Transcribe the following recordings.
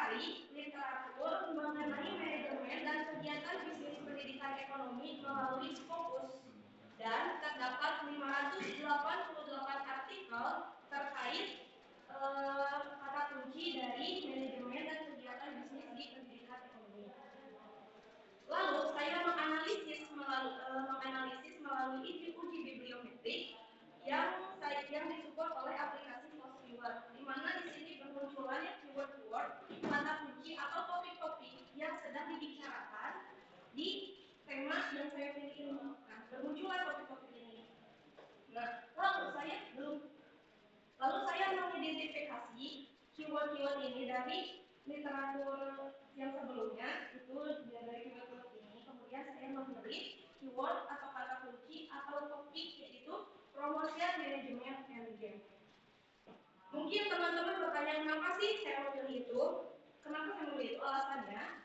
mencari literatur mengenai manajemen dan kegiatan bisnis pendidikan ekonomi melalui Scopus, dan terdapat 588 artikel terkait kata kunci dari manajemen dan kegiatan bisnis di pendidikan ekonomi. Lalu saya menganalisis melalui uji bibliometrik yang disupport oleh aplikasi Postkeyword, di mana di sini bermunculannya keyword-keyword, kata kunci atau topik-topik yang sedang dibicarakan di tema yang saya pilih ini. Nah, bermunculan topik-topik ini. Nah, lalu saya mengidentifikasi keyword-keyword ini dari literatur yang sebelumnya, itu dari keyword ini. Kemudian saya memilih keyword atau kata kunci atau topik, yaitu promotion management and game. Mungkin teman-teman bertanya, kenapa sih saya memilih itu? Kenapa saya memilih itu? Alasannya,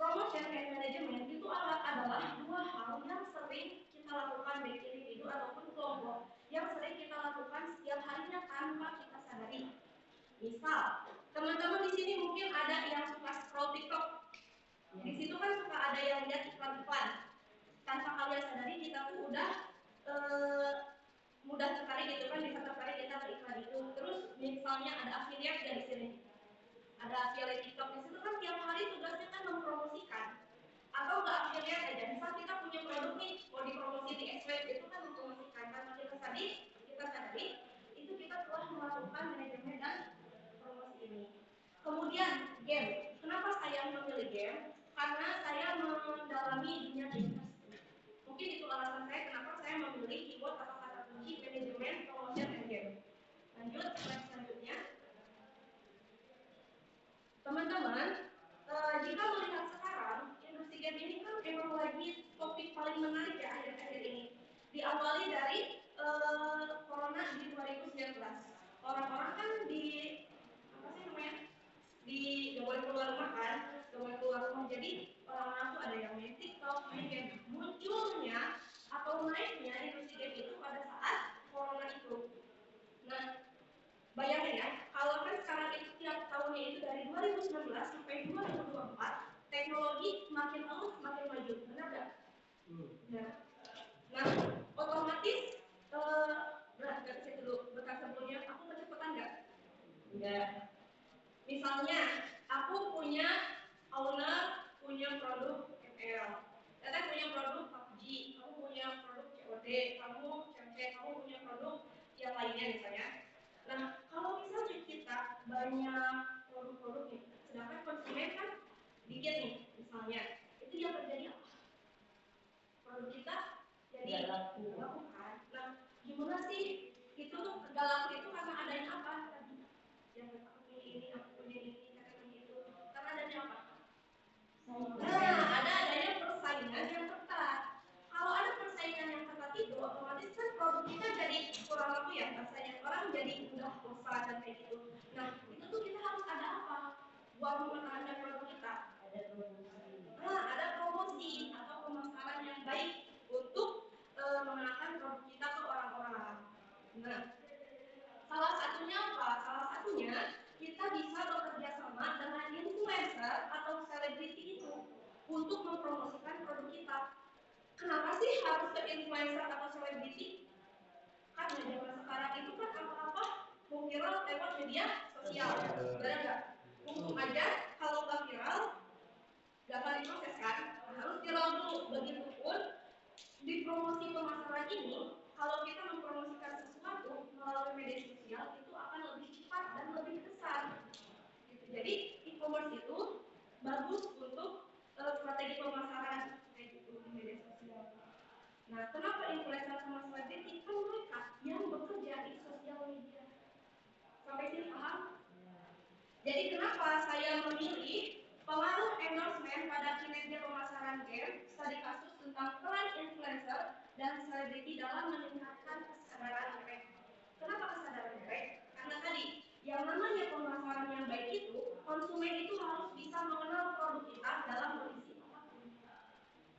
promotion and management itu adalah dua hal yang sering kita lakukan baik individu ataupun kelompok, yang sering kita lakukan setiap harinya tanpa kita sadari. Misal, teman-teman di sini mungkin ada yang suka scroll TikTok. Di situ kan suka ada yang lihat iklan-iklan. Tanpa kalian sadari, kita tuh udah mudah tertarik gitu kan, bisa tertarik kita beriklan itu. Terus misalnya ada affiliate dari sini. Ada affiliate TikTok di situ kan tiap hari tugasnya kan mempromosikan. Atau nggak affiliate aja, misal kita punya produk nih, mau dipromosi di Xweb, itu kan mempromosikan. Tanpa kita sadari, itu kita telah melakukan manajemen dan promosi ini. Kemudian game. Kenapa saya memilih game? Karena saya mendalami dunia bisnis. Mungkin itu alasan saya kenapa saya memilih keyword atau kata kunci manajemen, promotion, and game. Lanjut, slide selanjutnya. Teman-teman, jika melihat sekarang, industri game ini kan memang lagi topik paling menarik ya akhir-akhir ini. Diawali dari corona di 2019. Orang-orang kan gak boleh keluar rumah kan, jadi orang-orang tuh ada yang main TikTok, main game. Munculnya atau naiknya industri game itu pada saat corona itu. Nah, bayangin ya, kalau kan sekarang itu tiap tahunnya itu dari 2019 sampai 2024, teknologi makin terus makin maju, benar nggak? Nah, otomatis berarti saya dulu berkas sebelumnya, aku kecepatan nggak? Enggak. Misalnya, aku punya produk ML, Teteh punya produk PUBG, kamu punya produk COD, kamu punya produk yang lainnya misalnya. Nah, kalau misalnya kita banyak produk-produk nih, sedangkan konsumen kan dikit nih, misalnya, itu yang terjadi apa? Produk kita jadi laku kan? Nah, gimana sih? Itu tuh gak laku itu karena adanya apa? Yang aku punya ini, aku punya ini, aku punya itu. Karena adanya apa? Nah, adanya persaingan yang ketat. Kalau ada persaingan yang ketat itu, otomatis kan produk kita jadi kurang laku ya, rasanya orang jadi udah bosan dan kayak gitu. Nah, itu tuh kita harus ada apa? Buat mempertahankan produk kita. Ada promosi atau pemasaran yang baik untuk mengenalkan produk kita ke orang-orang. Nah, salah satunya apa? Salah satunya kita bisa bekerja sama dengan influencer atau selebriti itu untuk mempromosikan produk kita. Kenapa sih harus ke influencer atau selebriti? Karena zaman sekarang itu kan apa-apa viral lewat media sosial, benar nggak? Untung aja kalau nggak viral, nggak akan diproses kan? Harus viral dulu. Begitupun di promosi pemasaran ini, kalau kita mempromosikan sesuatu melalui media sosial itu akan lebih cepat dan lebih besar. Jadi e-commerce itu bagus untuk strategi pemasaran kayak gitu di media sosial. Nah, kenapa influencer sama selebriti? Kan mereka yang bekerja di sosial media. Sampai sini paham? Jadi kenapa saya memilih pengaruh endorsement pada kinerja pemasaran game, studi kasus tentang peran influencer dan selebriti dalam meningkatkan kesadaran mereka. Kenapa kesadaran mereka? Karena tadi, yang namanya pemasaran yang baik itu, konsumen itu harus bisa mengenal produk kita dalam kondisi apapun.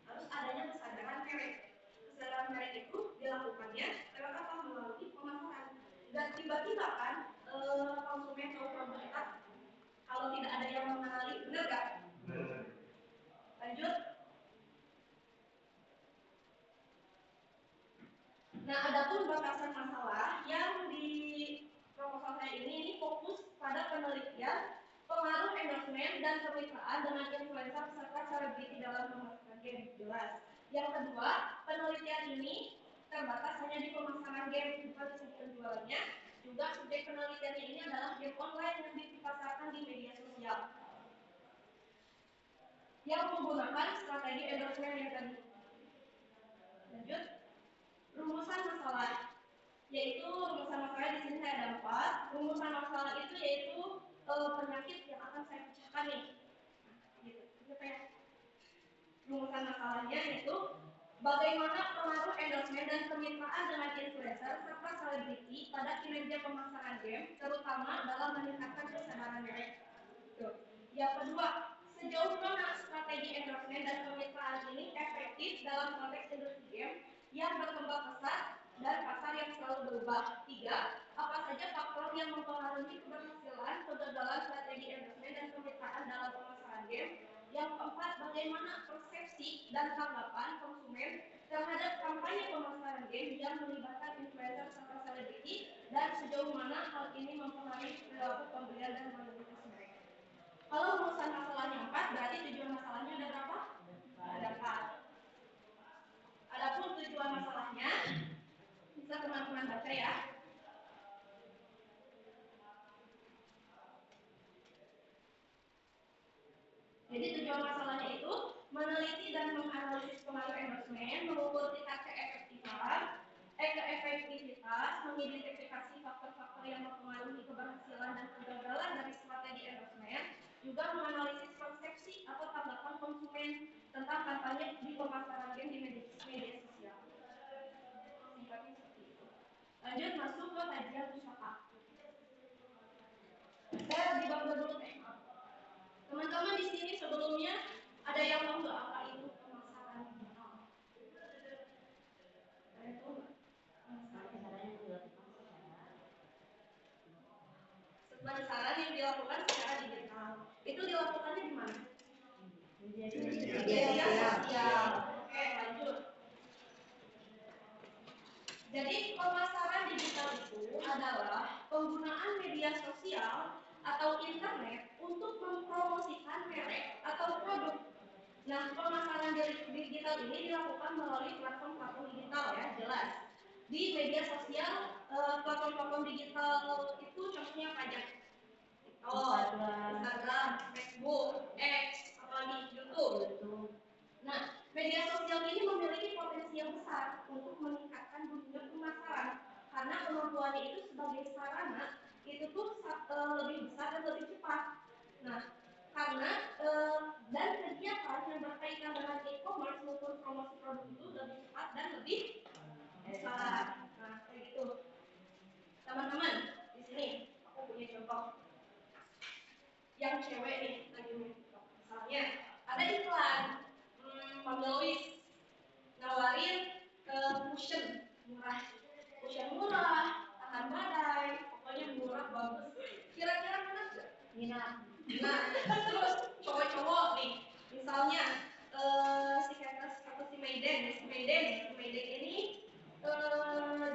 Harus adanya kesadaran merek. Kesadaran merek itu dilakukannya lewat apa? Melalui pemasaran. Dan tiba-tiba kan konsumen tahu produk kita, kalau tidak ada yang Nah, adapun batasan masalah yang di proposal saya ini fokus pada penelitian pengaruh endorsement dan kemitraan dengan influencer serta selebriti dalam pemasaran game. Jelas. Yang kedua, penelitian ini terbatas hanya di pemasaran game, bukan di segi penjualannya. Juga subjek penelitiannya ini adalah game online yang dipasarkan di media sosial yang menggunakan strategi endorsement yang tadi. Lanjut, rumusan masalah, yaitu rumusan masalah di sini saya ada 4. Rumusan masalah itu yaitu penyakit yang akan saya pecahkan nih. Gitu. Rumusan masalahnya yaitu bagaimana pengaruh endorsement dan kemitraan dengan influencer serta selebriti pada kinerja pemasaran game, terutama dalam meningkatkan kesadaran mereka. Yang kedua, sejauh mana strategi endorsement dan kemitraan ini efektif dalam konteks industri game yang berkembang pesat dan pasar yang selalu berubah. 3. Apa saja faktor yang mempengaruhi keberhasilan kegagalan strategi endorsement dan kemitraan dalam pemasaran game. Yang keempat, bagaimana persepsi dan tanggapan konsumen terhadap kampanye pemasaran game yang melibatkan influencer serta selebriti dan sejauh mana hal ini mempengaruhi perilaku pembelian dan mobilitas mereka. Kalau rumusan masalahnya 4, berarti tujuan masalahnya ada berapa? Ada 4. Adapun tujuan masalahnya bisa teman-teman baca ya. Jadi tujuan masalahnya itu meneliti dan menganalisis pengaruh endorsement, mengukur tingkat keefektivitas, mengidentifikasi faktor-faktor yang mempengaruhi keberhasilan dan kegagalan dari strategi endorsement, juga menganalisis persepsi atau tanggapan konsumen tentang kampanye di pemasaran game di media sosial. Lanjut masuk ke kajian usaha. Saya di bab dulu tema. Teman-teman di sini sebelumnya ada yang tahu nggak apa itu pemasaran digital? Pemasaran yang dilakukan secara digital. Itu dilakukannya di mana? Media sosial. Oke, lanjut. Jadi pemasaran digital itu adalah penggunaan media sosial atau internet untuk mempromosikan merek atau produk. Nah, pemasaran digital ini dilakukan melalui platform-platform digital ya, jelas. Di media sosial, platform-platform digital itu contohnya apa aja? Instagram, Facebook, X, apalagi YouTube. Nah, media sosial ini memiliki potensi yang besar untuk meningkatkan dunia pemasaran karena kemampuannya itu sebagai sarana itu tuh lebih besar dan lebih cepat. Nah, karena dan kegiatan yang berkaitan dengan e-commerce maupun promosi produk itu lebih cepat dan lebih besar. Nah, kayak gitu. Teman-teman, di sini aku punya contoh yang cewek nih lagi misalnya ada iklan Mami Lois nawarin cushion murah, tahan badai, pokoknya murah bagus. Kira-kira minat nggak? Minat. Nah, terus cowok-cowok nih, misalnya si Ketas atau si Maiden ini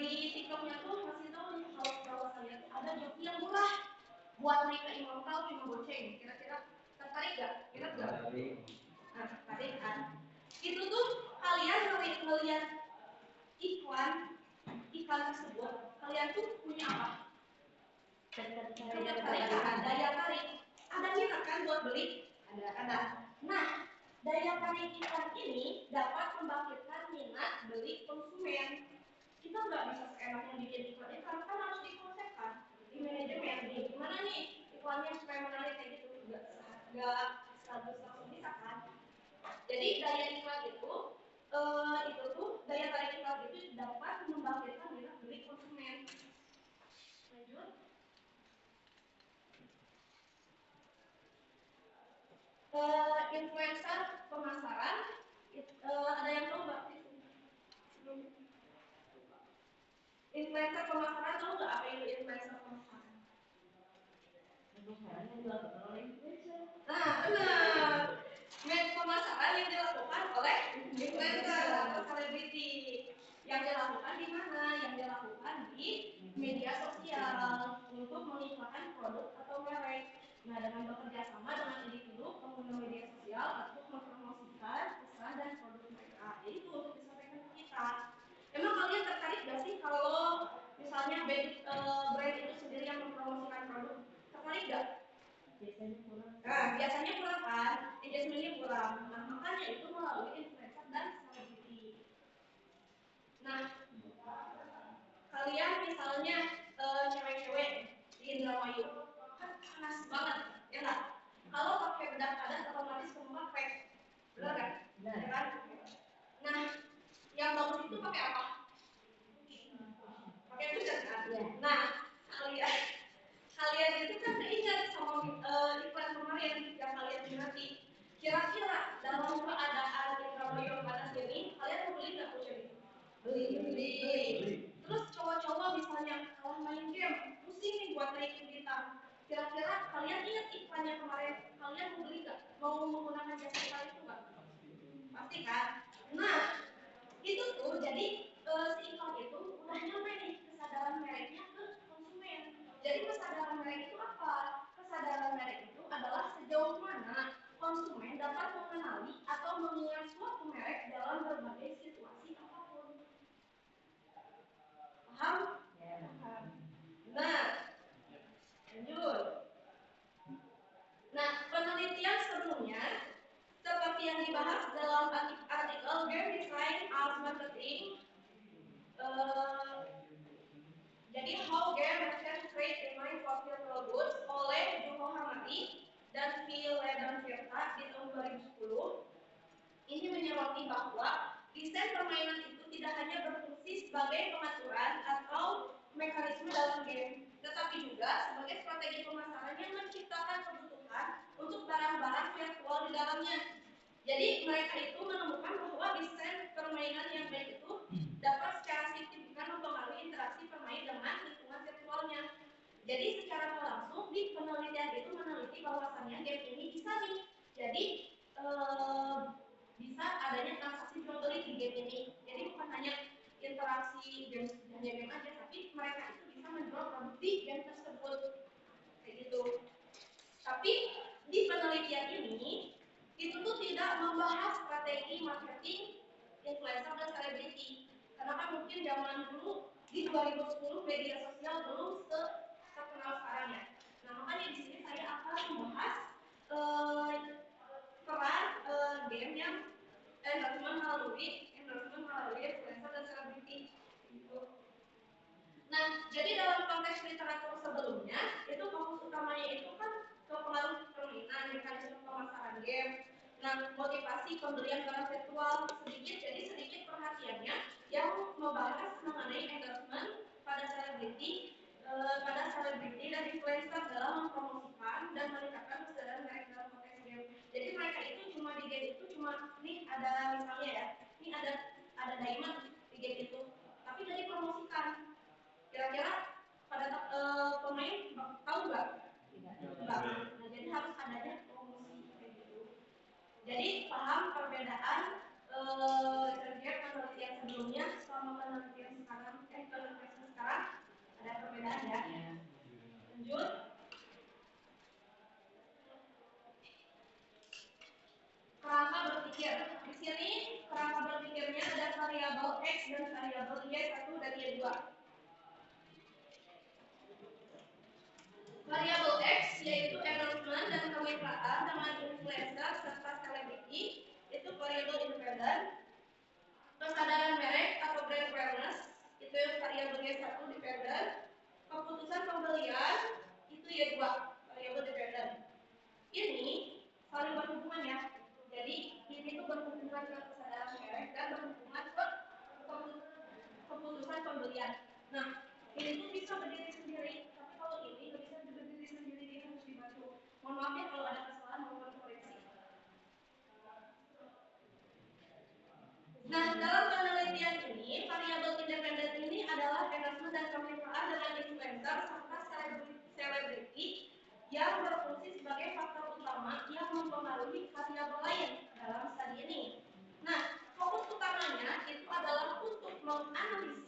di TikToknya tuh masih tahu nih kalau saya ada joki yang murah buat naik ke Imam Kau cuma goceng. Kira-kira tertarik nggak? Minat nggak? Nah, tertarik kan? Itu tuh kalian melihat iklan tersebut, kalian tuh punya apa? Ketertarikan, daya tarik. Ada minat kan buat beli? Ada. Nah, daya tarik iklan ini dapat membangkitkan minat beli konsumen. Kita nggak bisa seenaknya bikin iklan ini karena kan harus dikonsepkan di manajemen. Gimana nih iklannya supaya menarik kayak gitu? Nggak 100% bisa kan? Jadi daya iklan itu tuh daya tarik iklan itu dapat membangkitkan minat beli konsumen. Lanjut. Influencer pemasaran ada yang tahu nggak? Influencer pemasaran tahu nggak apa itu influencer pemasaran? Pemasaran yang dilakukan oleh influencer. Nah, benar. Pemasaran yang dilakukan oleh influencer atau selebriti yang dilakukan di mana? Yang dilakukan di media sosial untuk mengiklankan produk atau merek. Nah, dengan bekerja sama dengan individu pengguna media sosial untuk mempromosikan pesan dan produk mereka. Jadi itu untuk disampaikan ke kita. Emang kalian tertarik gak sih kalau misalnya brand itu sendiri yang mempromosikan produk? Tertarik gak? Biasanya kurang. Nah, biasanya kurang kan? Engagementnya kurang. Nah, makanya itu melalui influencer dan selebriti. Nah, kalian misalnya cewek-cewek di Indramayu kan panas banget, ya nggak? Kalau pakai bedak padat otomatis semua crack, benar kan? Benar. Ya kan? Nah, yang bagus itu pakai apa? Pakai pucat kan? Ya. Nah, kalian itu kan keingat sama iklan kemarin yang kalian minati. Kira-kira dalam keadaan Indramayu yang panas ini, kalian mau beli nggak pucat itu? Beli. Terus cowok-cowok misalnya kalau main game, pusing nih buat naikin bintang. Kira-kira kalian ingat iklannya kemarin? Kalian mau beli nggak? Mau menggunakan jasa iklan itu nggak? Pasti kan? Nah, itu tuh jadi si iklan itu udah nyampe nih kesadaran mereknya ke konsumen. Jadi kesadaran merek itu apa? Kesadaran merek itu adalah sejauh mana konsumen dapat mengenali atau mengingat suatu merek dalam berbagai situasi apapun. Paham? Ya. Paham. Nah, lanjut. Nah, penelitian sebelumnya seperti yang dibahas dalam artikel Game Design as Marketing. Jadi How Game Can Create Remind for Virtual Goods oleh Juho Hamadi dan Phil Tirta di tahun 2010. Ini menyoroti bahwa desain permainan itu tidak hanya berfungsi sebagai pengaturan atau mekanisme dalam game, tetapi juga sebagai strategi pemasaran yang menciptakan kebutuhan untuk barang-barang virtual di dalamnya. Jadi mereka itu menemukan bahwa desain permainan yang baik itu dapat secara signifikan mempengaruhi interaksi pemain dengan lingkungan virtualnya. Jadi secara langsung di penelitian itu meneliti bahwasannya game ini bisa nih. Jadi bisa adanya transaksi jual beli di game ini. Jadi bukan hanya interaksi game aja, tapi mereka itu bisa menjual produk di game tersebut, kayak gitu. Tapi di penelitian ini itu tuh tidak membahas strategi marketing influencer dan selebriti, karena kan mungkin zaman dulu di 2010 media sosial belum terkenal sekarang ya. Nah makanya di sini saya akan membahas peran game yang endorsement melalui influencer dan selebriti. Nah, jadi dalam konteks literatur sebelumnya, itu fokus utamanya itu kan ke pengaruh permainan, mekanisme pemasaran game, nah motivasi pembelian barang virtual sedikit perhatiannya yang membahas mengenai endorsement pada selebriti dan influencer dalam mempromosikan dan meningkatkan kesadaran mereka dalam konteks game. Jadi mereka itu cuma di game itu cuma nih ada misalnya ya, ini ada diamond di game itu, tapi dari promosikan. Kira-kira pada pemain tahu nggak? Tidak. Nah, jadi harus adanya promosi kayak gitu. Jadi paham perbedaan penelitian sebelumnya sama penelitian sekarang, penelitian sekarang ada perbedaan ya. Lanjut. Kerangka berpikir. Di sini kerangka berpikirnya ada variabel X dan variabel Y1 dan Y2. Variabel X yaitu endorsement dan kemitraan dengan influencer serta selebriti, itu variabel independen. Kesadaran merek atau brand awareness, itu variabel Y1 dependen. Keputusan pembelian itu Y2, variabel dependen. Ini saling berhubungan ya. Jadi ini tuh berhubungan ke kesadaran merek dan berhubungan ke keputusan pembelian. Nah, ini tuh bisa berdiri sendiri, tapi kalau ini nggak bisa berdiri sendiri, dia harus dibantu. Mohon maaf ya kalau ada kesalahan, mohon koreksi. Nah, dalam penelitian ini, variabel independen ini adalah endorsement dan kemitraan dengan influencer serta selebriti yang berfungsi sebagai faktor utama yang mempengaruhi variabel lain dalam studi ini. Nah, fokus utamanya itu adalah untuk menganalisis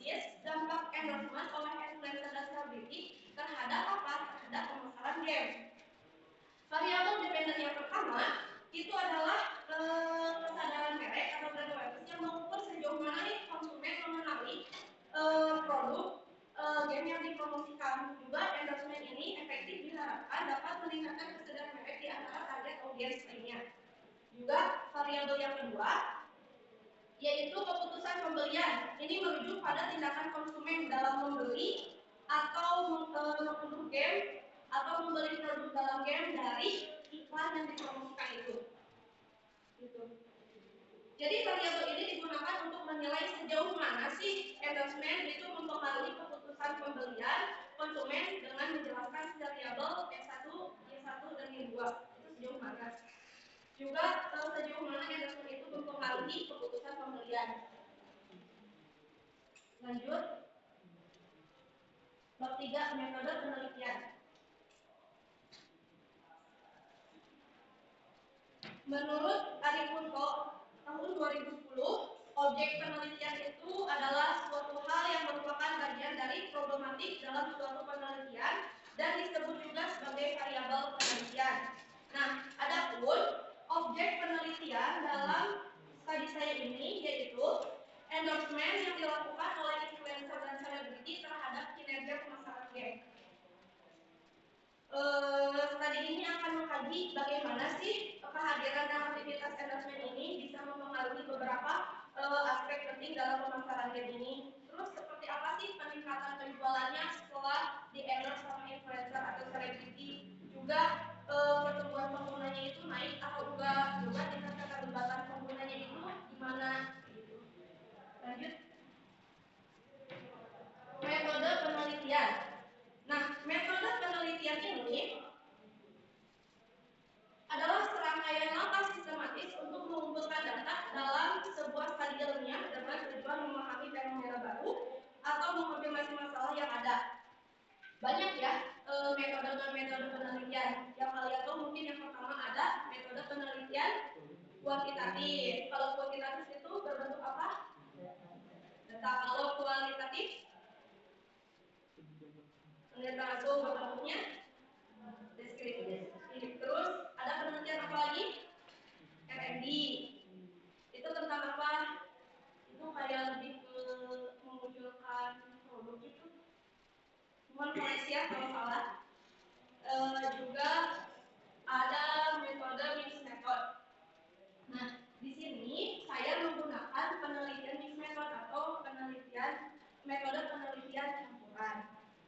variabel yang kedua, yaitu keputusan pembelian. Ini merujuk pada tindakan konsumen dalam membeli atau mengunduh game atau membeli produk dalam game dari iklan yang dipromosikan itu. Gitu. Jadi variabel ini digunakan untuk menilai sejauh mana sih endorsement itu mempengaruhi keputusan pembelian konsumen dengan menjelaskan variabel Y1, Y1 dan Y2 itu sejauh mana. Juga sejauh mana endorsement itu mempengaruhi keputusan pembelian. Lanjut. Bab 3 metode penelitian. Menurut Ari Punto tahun 2010, objek penelitian itu adalah suatu hal yang merupakan bagian dari problematik dalam suatu penelitian dan disebut juga sebagai variabel penelitian. Nah, adapun objek penelitian dalam studi saya ini yaitu endorsement yang dilakukan oleh influencer dan selebriti terhadap kinerja pemasaran game. Studi ini akan mengkaji bagaimana sih kehadiran dan aktivitas endorsement ini bisa mempengaruhi beberapa aspek penting dalam pemasaran game ini. Terus seperti apa sih peningkatan penjualannya setelah di endorse sama influencer atau selebriti? Juga pertumbuhan penggunanya itu naik atau enggak? Juga tingkat keterlibatan penggunanya itu gimana? Gitu. Lanjut. Metode penelitian. Nah, metode penelitian ini adalah serangkaian langkah sistematis untuk mengumpulkan data dalam sebuah studi ilmiah dengan tujuan memahami fenomena baru atau mengonfirmasi masalah yang ada. Banyak ya metode-metode penelitian. Yang kalian tahu mungkin yang pertama ada metode penelitian kuantitatif. Kalau kuantitatif itu berbentuk apa? Data. Kalau kualitatif penelitian langsung bentuknya deskriptif. Terus ada penelitian apa lagi? R&D. Itu tentang apa? Itu kayak lebih ke memunculkan produk itu. Mohon koreksi ya kalau salah. Juga ada metode mixed method. Nah, di sini saya menggunakan penelitian mixed method atau metode penelitian campuran.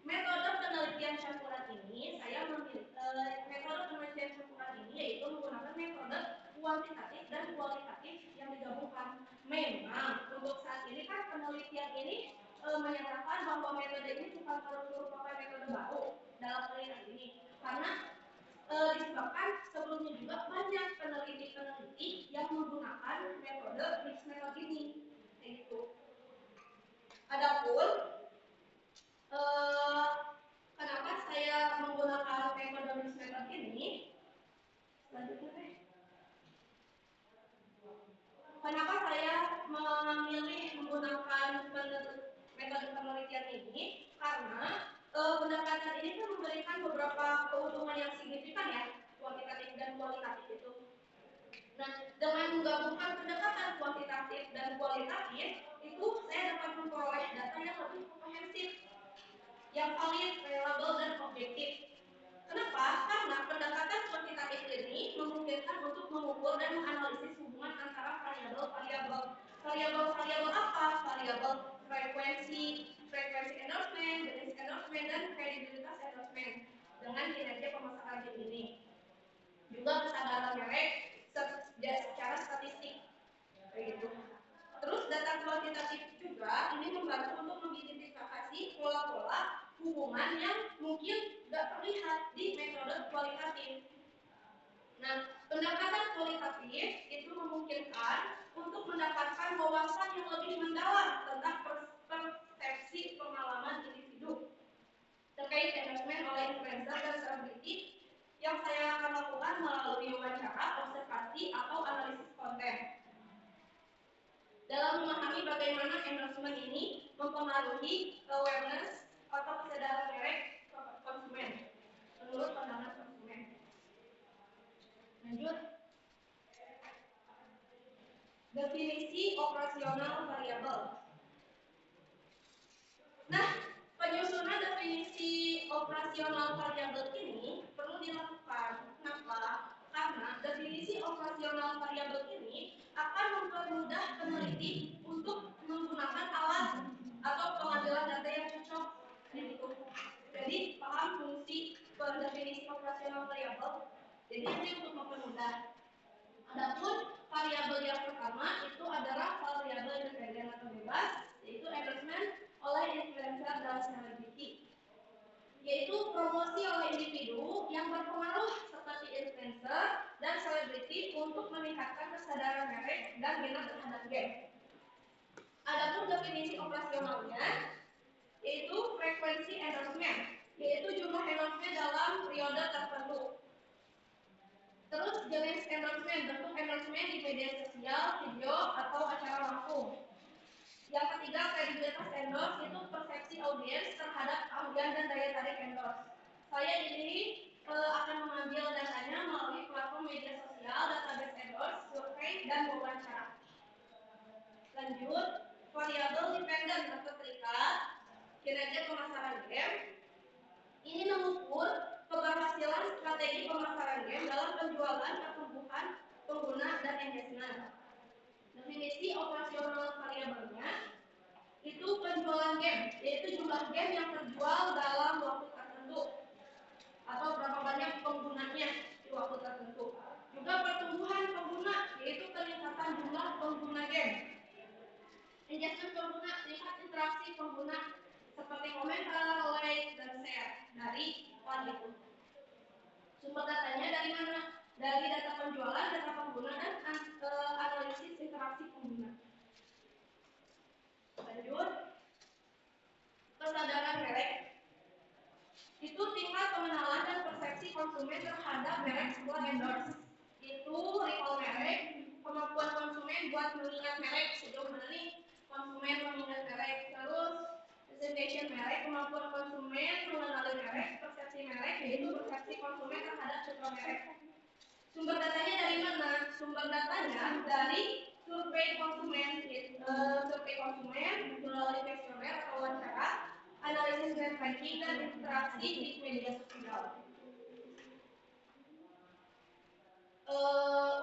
Metode penelitian campuran ini metode penelitian campuran ini yaitu menggunakan metode kuantitatif dan kualitatif yang digabungkan. Memang untuk saat ini kan penelitian ini menyatakan bahwa metode ini bukan merupakan metode baru dalam penelitian ini karena disebabkan sebelumnya juga banyak peneliti-peneliti yang menggunakan metode mixed method ini. Itu. Adapun kenapa saya menggunakan metode mixed method ini? Selanjutnya, kenapa saya memilih menggunakan metode penelitian ini? Karena pendekatan ini kan memberikan beberapa keuntungan yang signifikan ya, kuantitatif dan kualitatif itu. Nah, dengan menggabungkan pendekatan kuantitatif dan kualitatif, itu saya dapat memperoleh data yang lebih komprehensif, yang valid, reliable, dan objektif. Kenapa? Karena pendekatan kuantitatif ini memungkinkan untuk mengukur dan menganalisis hubungan antara variabel-variabel. Variabel-variabel apa? Variabel frekuensi endorsement, jenis endorsement, dan kredibilitas endorsement dengan kinerja pemasaran game ini. Juga kesadaran merek secara statistik. Begitu. Terus data kuantitatif juga ini membantu untuk mengidentifikasi pola-pola hubungan yang mungkin tidak terlihat di metode kualitatif. Nah, pendekatan kualitatif itu memungkinkan untuk mendapatkan wawasan yang lebih mendalam tentang persepsi pengalaman individu terkait endorsement oleh influencer dan selebriti yang saya akan lakukan melalui wawancara, observasi, atau analisis konten. Dalam memahami bagaimana endorsement ini mempengaruhi awareness atau kesadaran merek konsumen menurut pandangan konsumen. Lanjut. Definisi operasional variabel. Nah, penyusunan definisi operasional variabel ini perlu dilakukan. Kenapa? Karena definisi operasional variabel ini akan mempermudah peneliti untuk menggunakan alat atau pengambilan data yang cocok. Jadi paham fungsi definisi operasional variabel. Jadi ini untuk mempermudah. Adapun variabel yang pertama itu adalah variabel independen atau bebas, yaitu endorsement oleh influencer dan selebriti, yaitu promosi oleh individu yang berpengaruh seperti influencer dan selebriti untuk meningkatkan kesadaran merek dan minat terhadap game. Adapun definisi operasionalnya yaitu frekuensi endorsement, yaitu jumlah endorsement dalam periode tertentu. Terus jenis endorsement, bentuk endorsement di media sosial, video, atau acara langsung. Yang ketiga, kredibilitas endorse itu persepsi audiens terhadap audiens dan daya tarik endorse. Saya ini akan mengambil datanya melalui platform media sosial, database endorse, survei, dan wawancara. Lanjut, variabel dependen atau terikat, kinerja pemasaran game. Ini mengukur keberhasilan strategi pemasaran game dalam penjualan, pertumbuhan pengguna, dan engagement. Definisi operasional variabelnya itu penjualan game, yaitu jumlah game yang terjual dalam waktu tertentu atau berapa banyak penggunanya di waktu tertentu. Juga pertumbuhan pengguna, yaitu peningkatan jumlah pengguna game. Engagement pengguna, tingkat interaksi pengguna seperti komentar, like, dan share dari iklan itu. Sumber datanya dari mana? Dari data penjualan, data pengguna, dan analisis interaksi pengguna. Lanjut, kesadaran merek itu tingkat pengenalan dan persepsi konsumen terhadap merek setelah endorse. Itu recall merek, kemampuan konsumen buat mengingat merek, sejauh mana nih konsumen mengingat merek. Terus presentation merek, kemampuan konsumen mengenali merek, persepsi merek, yaitu persepsi konsumen terhadap citra merek. Sumber datanya dari mana? Sumber datanya dari survei konsumen melalui kuesioner atau wawancara, analisis brand ranking, dan interaksi di media sosial.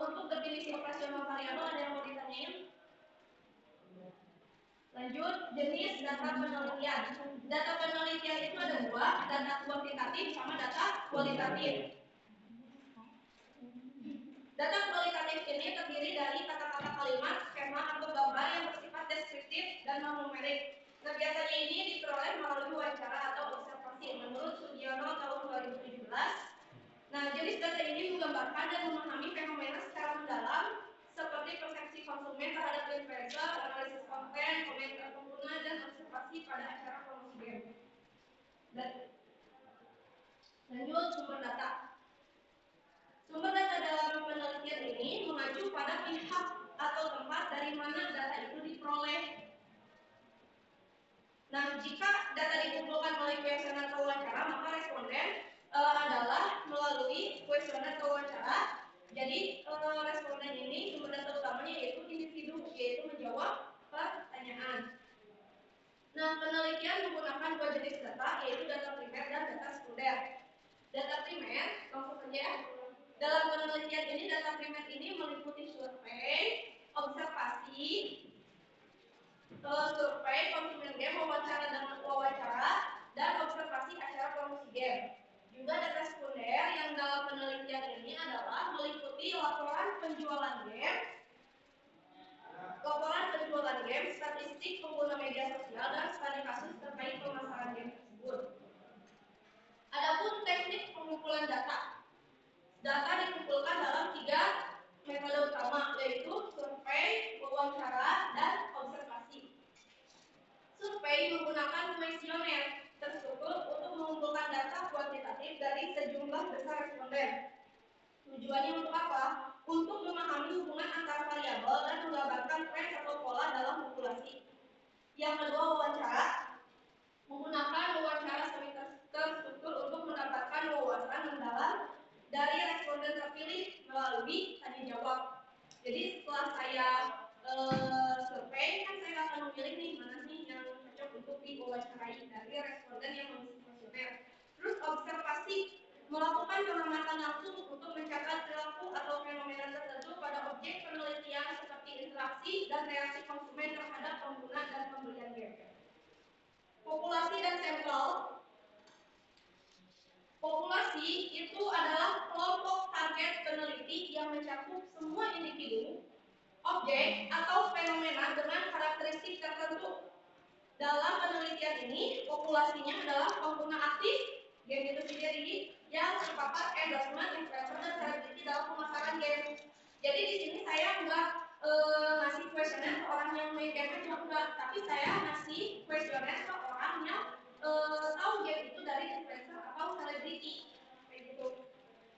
Untuk definisi operasional variabel ada yang mau ditanyain? Lanjut, jenis data penelitian. Data penelitian itu ada dua, data kuantitatif sama data kualitatif. Data kualitatif ini terdiri dari kata-kata kalimat, skema, atau gambar yang bersifat deskriptif dan non-numerik. Nah, biasanya ini diperoleh melalui wawancara atau observasi menurut Sugiono tahun 2017. Nah, jenis data ini menggambarkan dan memahami fenomena secara mendalam seperti persepsi konsumen terhadap influencer, analisis konten, komentar pengguna, dan observasi pada acara promosi game. Dan lanjut, sumber data. Sumber data dalam penelitian ini mengacu pada pihak atau tempat dari mana data itu diperoleh. Nah, jika data dikumpulkan oleh kuesioner atau wawancara, maka responden adalah melalui kuesioner atau wawancara. Jadi responden ini sumber data utamanya yaitu individu, yaitu menjawab pertanyaan. Nah, penelitian menggunakan dua jenis data, yaitu data primer dan data sekunder. Data primer, langsung saja. Dalam penelitian ini, data primer ini meliputi survei, observasi, konsumen game, wawancara, dan observasi acara promosi game. Juga data sekunder yang dalam penelitian ini adalah meliputi laporan penjualan game, statistik pengguna media sosial, dan studi kasus terkait pemasaran game tersebut. Adapun teknik pengumpulan data. Data dikumpulkan dalam 3 metode utama, yaitu survei, wawancara, dan observasi. Survei menggunakan kuesioner terstruktur untuk mengumpulkan data kuantitatif dari sejumlah besar responden. Tujuannya untuk apa? Untuk memahami hubungan antar variabel dan menggambarkan tren atau pola dalam populasi. Yang kedua, wawancara. Menggunakan wawancara semi terstruktur untuk mendapatkan wawasan mendalam dari responden terpilih melalui tanya jawab. Jadi setelah saya survei, kan saya akan memilih nih mana sih yang cocok untuk diwawancarai dari responden yang mengisi kuesioner. Terus observasi. melakukan pengamatan langsung untuk mencatat perilaku atau fenomena tertentu pada objek penelitian seperti interaksi dan reaksi konsumen terhadap pengguna dan pembelian game. Populasi dan sampel. Populasi itu adalah kelompok target peneliti yang mencakup semua individu, objek, atau fenomena dengan karakteristik tertentu. Dalam penelitian ini, populasinya adalah pengguna aktif game itu sendiri yang terpapar endorsement, influencer, dan selebriti dalam pemasaran game. Jadi di sini saya nggak ngasih kuesioner ke orang yang main game aja enggak, tapi saya ngasih kuesioner ke orang yang tahu game itu dari influencer atau selebriti, kayak gitu.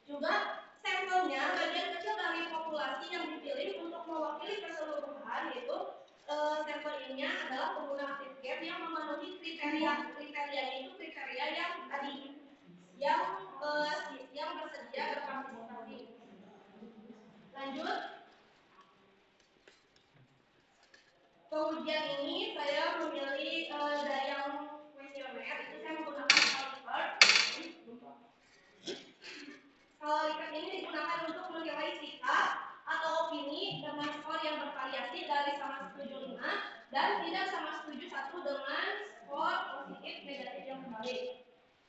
Juga sampelnya bagian kecil dari populasi yang dipilih untuk mewakili keseluruhan, yaitu sampelnya adalah pengguna aktif game yang memenuhi kriteria. Kriterianya itu kriteria yang tadi yang bersedia berpartisipasi. Lanjut. Pengujian ini saya memilih dari yang kuesioner itu saya menggunakan skala Likert. Skala Likert ini digunakan untuk menilai sikap atau opini dengan skor yang bervariasi dari sama setuju 5 dan tidak sama setuju 1 dengan skor positif negatif yang berbalik.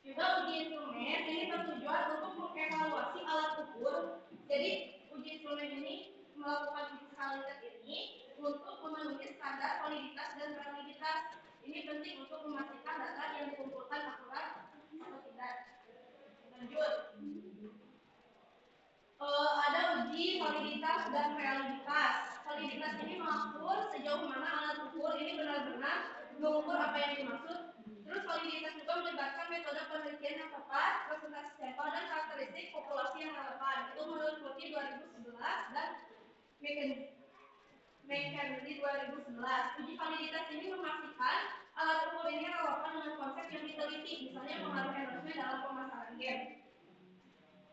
Juga uji instrumen ini bertujuan untuk mengevaluasi alat ukur. Jadi uji instrumen ini melakukan uji skala Likert ini untuk memenuhi standar validitas dan reliabilitas. Ini penting untuk memastikan data yang dikumpulkan akurat atau tidak. Lanjut. Ada uji validitas dan reliabilitas. Validitas ini mengukur sejauh mana alat ukur ini benar-benar mengukur apa yang dimaksud. Terus validitas juga melibatkan metode penelitian yang tepat, presentasi sampel, dan karakteristik populasi yang relevan. Itu menurut Putih 2011 dan McKenzie 2011. Uji validitas ini memastikan alat ukur ini relevan dengan konsep yang diteliti, misalnya pengaruh endorsement dalam pemasaran game.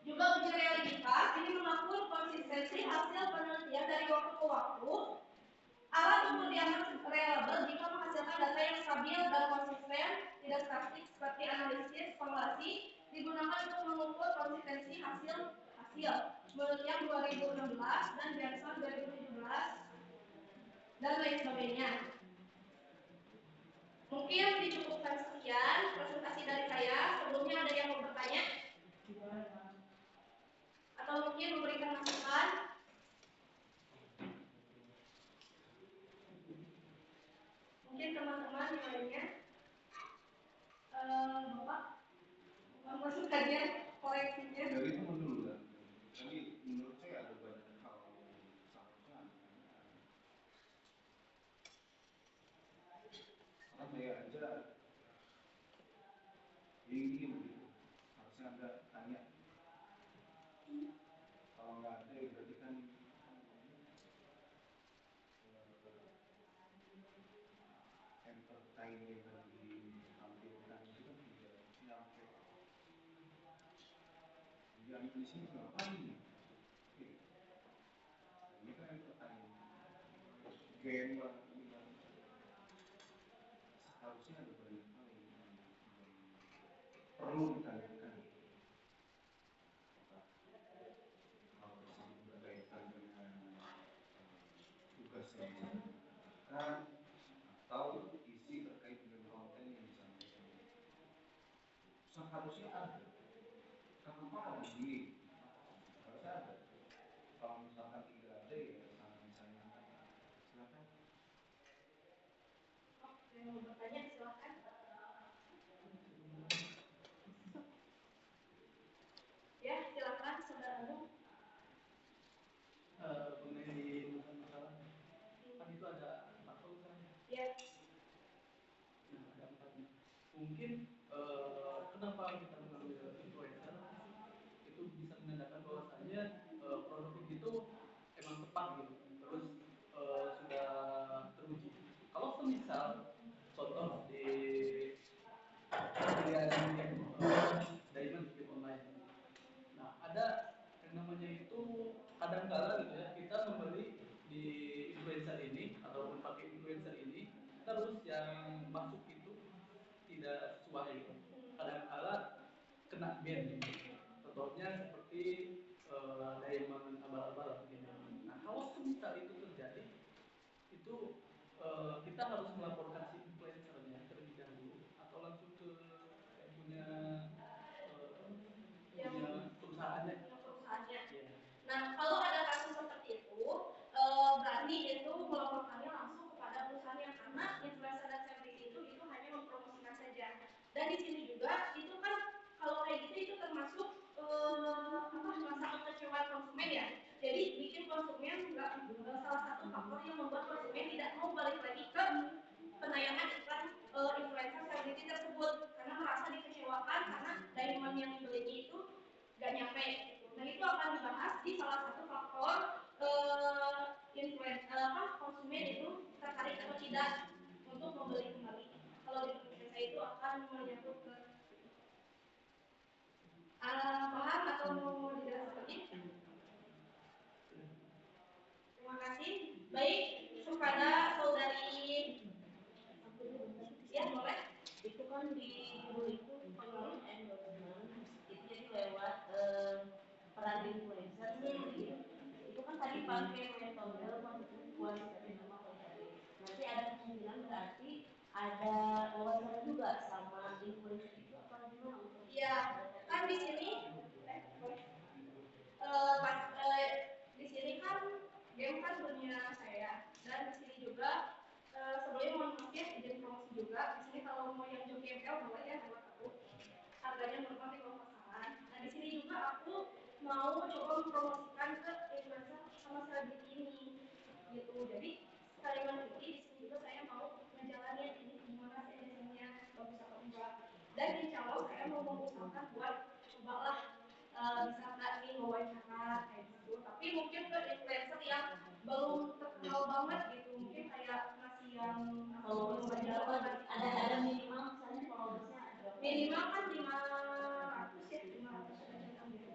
Juga uji realitas ini mengukur konsistensi hasil penelitian dari waktu ke waktu. Alat ukur dianggap reliable jika menghasilkan data yang stabil dan konsisten, tidak statis seperti analisis korelasi, digunakan untuk mengukur konsistensi hasil. Menurut yang 2016 dan Benson 2017 dan lain sebagainya. Mungkin dicukupkan sekian presentasi dari saya. Sebelumnya ada yang mau bertanya? Atau mungkin memberikan masukan? Mungkin teman-teman yang lainnya, Bapak masukannya, koreksinya. Dari itu dulu kan. Tapi menurut saya ada banyak hal seharusnya saya aja ini begitu. Harusnya Anda tanya. Kalau nggak ada ya berarti kan entertain yang ditampilkan itu kan tidak nyampe. Yang di sini ngapain? Ini kan entertain game seharusnya ada banyak hal yang perlu ditanyakan. Hal tersebut berkaitan dengan tugas yang dilakukan atau isi terkait dengan konten yang disampaikan. Seharusnya ada. Kenapa harus di? Harusnya ada. Kalau misalkan tidak ada ya saran saya silakan. Yang mau bertanya silakan. Ya, silakan saudara Agung. Mengenai masalah kan itu ada 4 urusan. Ya. Nah, ada 4. Mungkin kenapa kita mengambil influencer itu bisa menandakan bahwasanya produk itu emang tepat gitu. Terus sudah teruji. Kalau semisal contoh di pilihan game Diamond game online. Nah, ada yang namanya itu kadang-kala gitu ya, kita membeli di influencer ini ataupun pakai influencer ini, terus yang masuk itu tidak sesuai gitu. Kadang-kala kena ban gitu. itu kita harus melaporkan si influencernya terlebih dahulu atau langsung ke yang punya perusahaannya. Yeah. Nah, kalau ada kasus seperti itu, berarti itu melaporkannya langsung kepada perusahaannya karena influencer dan selebriti itu hanya mempromosikan saja. Dan di sini juga itu kan kalau kayak gitu itu termasuk masa kekecewaan konsumen ya. Jadi bikin konsumen salah satu faktor yang membuat konsumen tidak mau balik lagi ke penayangan iklan influencer selebriti tersebut karena merasa dikecewakan karena diamond yang dibelinya itu gak nyampe. Nah itu akan dibahas di salah satu faktor konsumen itu tertarik atau tidak untuk membeli kembali. Kalau di Indonesia itu akan menyangkut ke paham atau mau dijelaskan lagi? Terima kasih. Baik, kepada saudari ya boleh. Itu kan di judul itu endorsement itu jadi lewat peran influencer sih. Itu kan tadi pakai metode kuantitatif sama kualitatif. Nanti ada kemungkinan berarti ada wawancara juga sama influencer itu apa gimana? Iya, kan di sini di sini kan game kan punya saya dan di sini juga sebelumnya mohon maaf ya izin promosi juga di sini kalau mau yang joki ML boleh ya lewat aku harganya normal di bawah pasaran. Nah di sini juga aku mau coba mempromosikan ke influencer sama selebriti ini gitu. Jadi sekalian nanti di sini juga saya mau ngejalanin ini gimana sih desainnya bagus atau enggak. Dan insya Allah saya mau mengusahakan buat cobalah bisa nggak nih wawancara kayak gitu. Tapi mungkin ke influencer yang belum terkenal banget gitu. Mungkin kayak masih yang Kalau berapa ada minimal misalnya followersnya minimal kan 500 ya 500 gitu.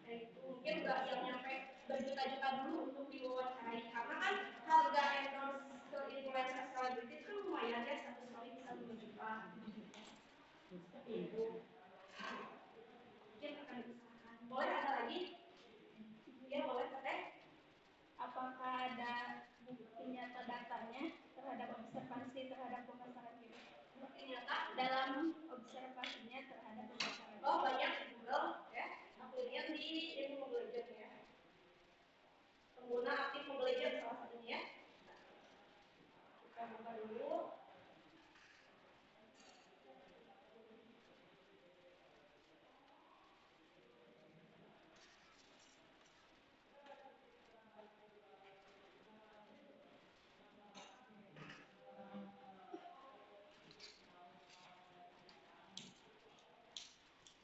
Kayak itu mungkin nggak yang nyampe berjuta-juta dulu untuk diwawancarai karena kan harga endorse ke influencer selebriti itu lumayan ya satu kali bisa 2 juta. Seperti itu. Mungkin akan diusahakan. Boleh ada lagi? Ya boleh Teteh. Apakah ada bukti nyata datanya terhadap observasi terhadap pemasaran ini? Bukti nyata Dalam observasinya terhadap pemasaran. Oh banyak di Google ya. Aku lihat di ini Mobile Legends ya. Pengguna aktif Mobile Legends salah satunya. Kita buka dulu.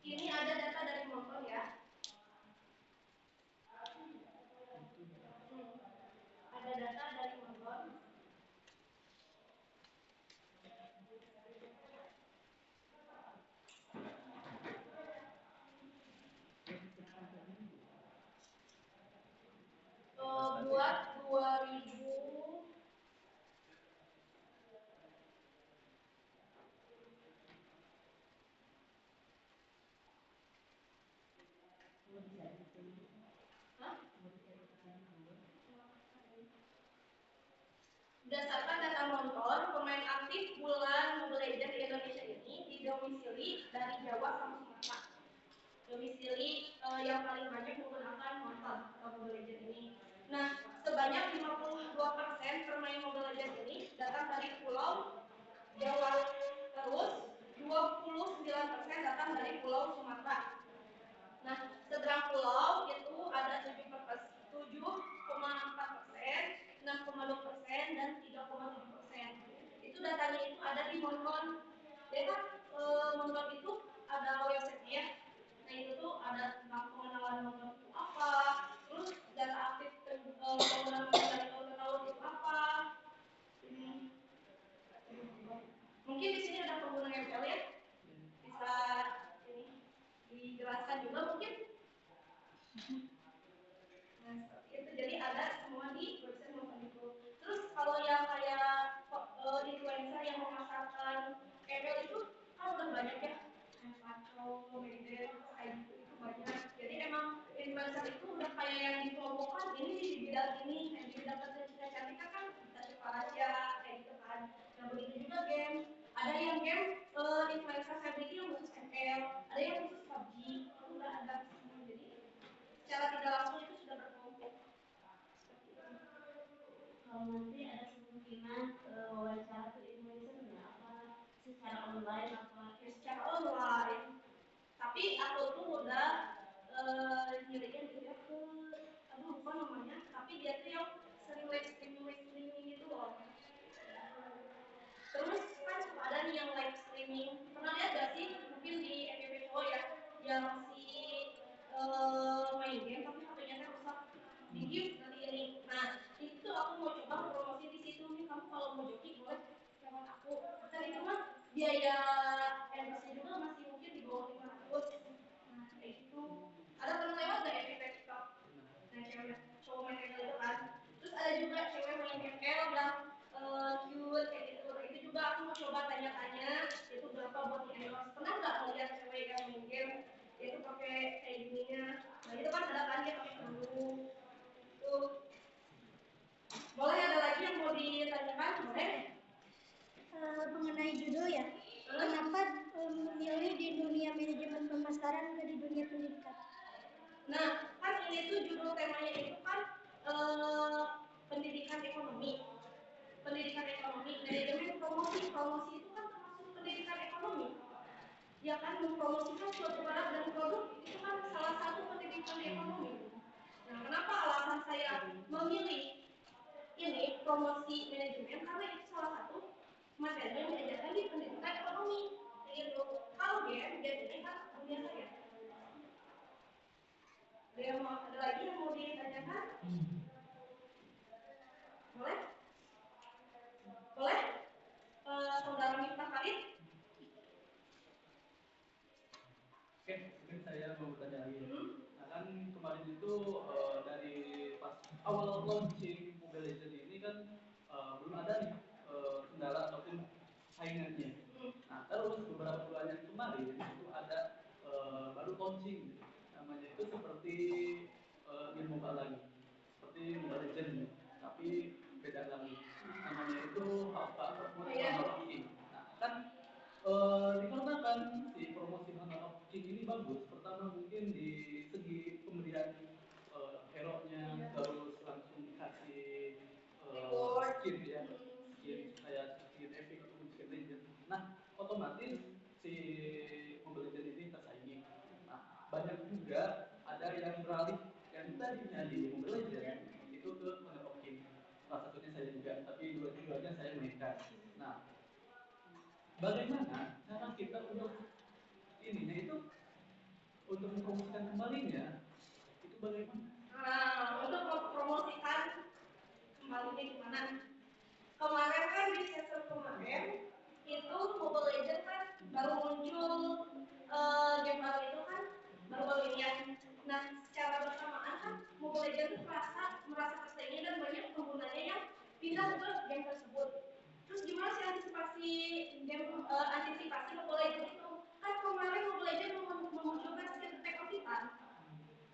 Ini ada data dari Monton ya. Ada data dari Monton. Buat 2000 Berdasarkan data Monton, pemain aktif bulan Mobile Legends di Indonesia ini didomisili dari Jawa sama Sumatera. Domisili yang paling banyak menggunakan Monton atau Mobile Legends ini. Nah, sebanyak 52% pemain Mobile Legends ini datang dari Pulau Jawa, terus 29% datang dari Pulau Sumatera. Nah, seberang pulau itu ada 7,4%, 6,2% dan 3,7%. Itu datanya itu ada di Monton. Jadi kan Monton itu ada website ya. Nah itu tuh ada tentang pengenalan Monton itu apa, terus data aktif pengguna Monton dari tahun ke tahun itu apa. Mungkin di sini ada pengguna ML ya, bisa ini dijelaskan juga mungkin. Nah, itu jadi ada semua di website Monton itu. Terus kalau yang kayak influencer yang memasarkan ML itu kan udah banyak ya. Jadi ada kemungkinan wawancara ke influencer nggak apa secara online apa? Ya, secara online. Tapi aku tuh udah nyariin dia ke, aduh lupa namanya, tapi dia tuh yang sering live streaming gitu loh. Terus kan suka ada nih yang live streaming, pernah lihat gak sih mungkin di FYP Show ya, yang si main game tapi HP-nya tuh rusak, di gift nanti ini. Nah itu aku mau coba promosi di situ nih, kamu kalau mau joki boleh telepon aku. Dan itu mah biaya endorse juga masih mungkin di bawah 500. Nah kayak gitu. Ada pernah lewat gak FYP TikTok? Nah cewek cowok main ML itu kan. Terus ada juga cewek main ML yang cute kayak gitu. Nah, itu juga aku mau coba tanya-tanya itu berapa buat di endorse. Pernah nggak melihat cewek yang main game itu pakai kayak gininya? Nah itu kan ada kan dia pakai kerudung. Tuh. Boleh ada lagi yang mau ditanyakan? Boleh? Mengenai judul ya, kenapa memilih di dunia manajemen pemasaran ke di dunia pendidikan? Nah, kan ini tuh judul temanya itu kan pendidikan ekonomi. Pendidikan ekonomi, manajemen promosi. Promosi itu kan termasuk pendidikan ekonomi. Ya kan mempromosikan suatu barang dan produk itu kan salah satu pendidikan ekonomi. Nah, kenapa alasan saya memilih ini promosi manajemen? Karena itu salah satu materi yang diajarkan di pendidikan ekonomi. Yaitu kalau dia ini kan dunia saya. Ada lagi yang mau ditanyakan? Boleh? Boleh? Saudara Miftah Farid? Oke, mungkin saya mau bertanya lagi. Nah kan kemarin itu dari pas awal launching Mobile Legends ini kan belum ada nih kendala ataupun saingannya. Nah terus beberapa bulan yang kemarin itu ada baru launching, namanya itu seperti game mobile lagi, seperti Mobile Legends, tapi beda lagi. Namanya itu Alpha King. Nah kan dikarenakan si promosi Honor of King ini bagus, pertama mungkin di segi pemberian hero-nya, terus langsung dikasih skin ya, skin kayak skin epic ataupun skin legend. Nah otomatis si Mobile Legends ini tersaingi. Nah banyak juga ada yang beralih yang tadinya di Mobile Legends itu ke Honor of King. Salah satunya saya juga, tapi dua-duanya saya mainkan. Nah bagaimana cara kita untuk ininya itu untuk mempromosikan kembalinya itu bagaimana? Untuk mempromosikan kembalinya gimana? Kemarin kan di season kemarin itu Mobile Legends kan baru muncul game baru itu kan baru-baru ini ya. Nah secara bersamaan kan Mobile Legends merasa tersaingi dan banyak penggunanya yang pindah ke game tersebut. Terus gimana sih antisipasi antisipasi Mobile Legends itu? Kan kemarin Mobile Legends memunculkan skin Attack on Titan.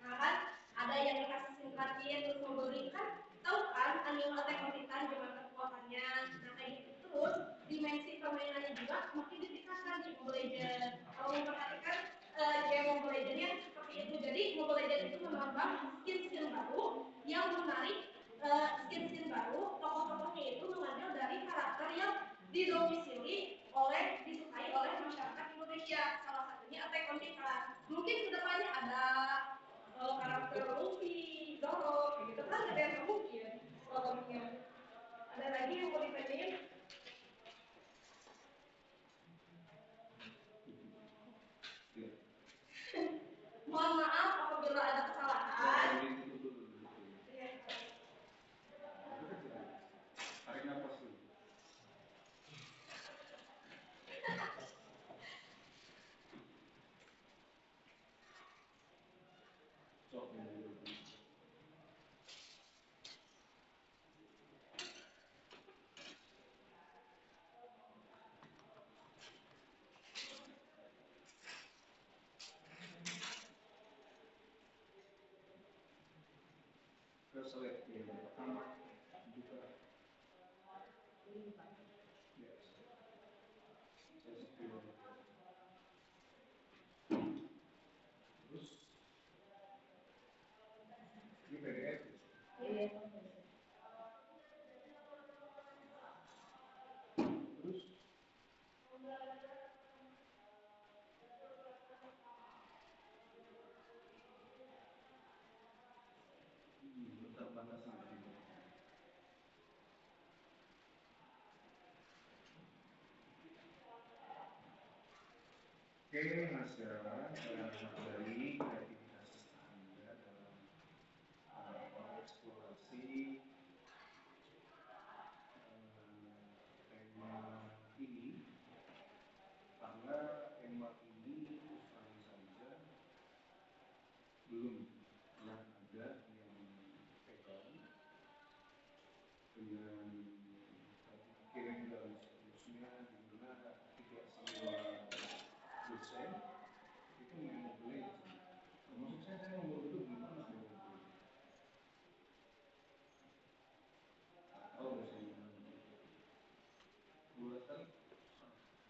Nah kan ada yang dikasih SIM gratis terus membeli kan, tahu kan anime Attack on Titan gimana kekuatannya. Nah kayak gitu terus dimensi permainannya juga makin ditingkatkan di Mobile Legends. Kalau memperhatikan game Mobile Legends yang seperti itu, jadi Mobile Legends itu menambah skin baru yang menarik. Skin baru, tokoh-tokohnya itu mengambil dari karakter yang disukai oleh masyarakat Indonesia. Salah satunya Attack on Titan. Mungkin kedepannya ada karakter Luffy, Zoro, gitu kan ada yang nggak mungkin. Kalau mungkin ada lagi yang mau ditanyain? Mohon maaf apabila ada kesalahan. Tarik nafas dulu. Sok dulu. Select yang pertama buka. Yes. Saya sepuluh. Terus ini PDF. Oke, Mas Dara, dari kreativitas Anda dalam mengeksplorasi tema ini, karena tema ini terus terang saja belum pernah ada yang pegang dengan kirim dan seterusnya, di mana tidak semua dosen itu memulai. Maksud saya nomor itu gimana memulai? Tahu dosen dua kali?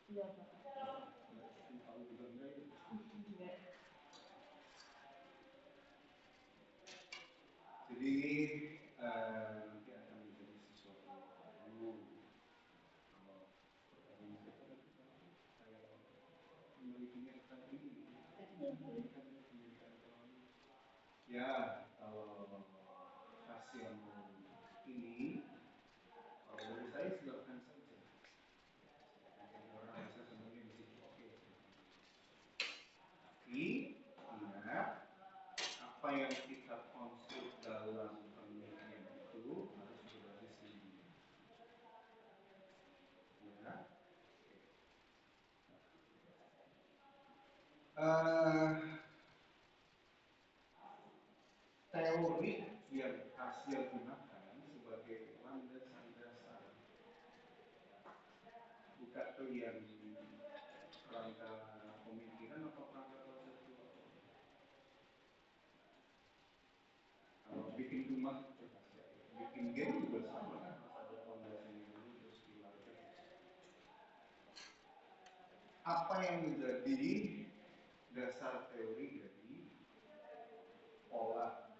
Iya, Pak. Tahu juga enggak ya? Enggak. Jadi nanti akan menjadi sesuatu yang baru. Kalau pertanyaan kita kayak memilikinya kan ini, pendidikan ekonomi. Ya, kalau hasil ini, kalau dari saya silakan saja. Orang rasa semuanya di situ oke. Tapi ingat, apa yang kita konstruk dalam penelitian itu harus berbasis ilmiah. Ya. Teori yang hasil gunakan sebagai landasan dasar, bukan tuh yang kerangka pemikiran atau kerangka konseptual. Kalau bikin rumah, bikin game juga sama kan, harus ada fondasinya dulu terus pilarnya. Apa yang menjadi dasar teori dari pola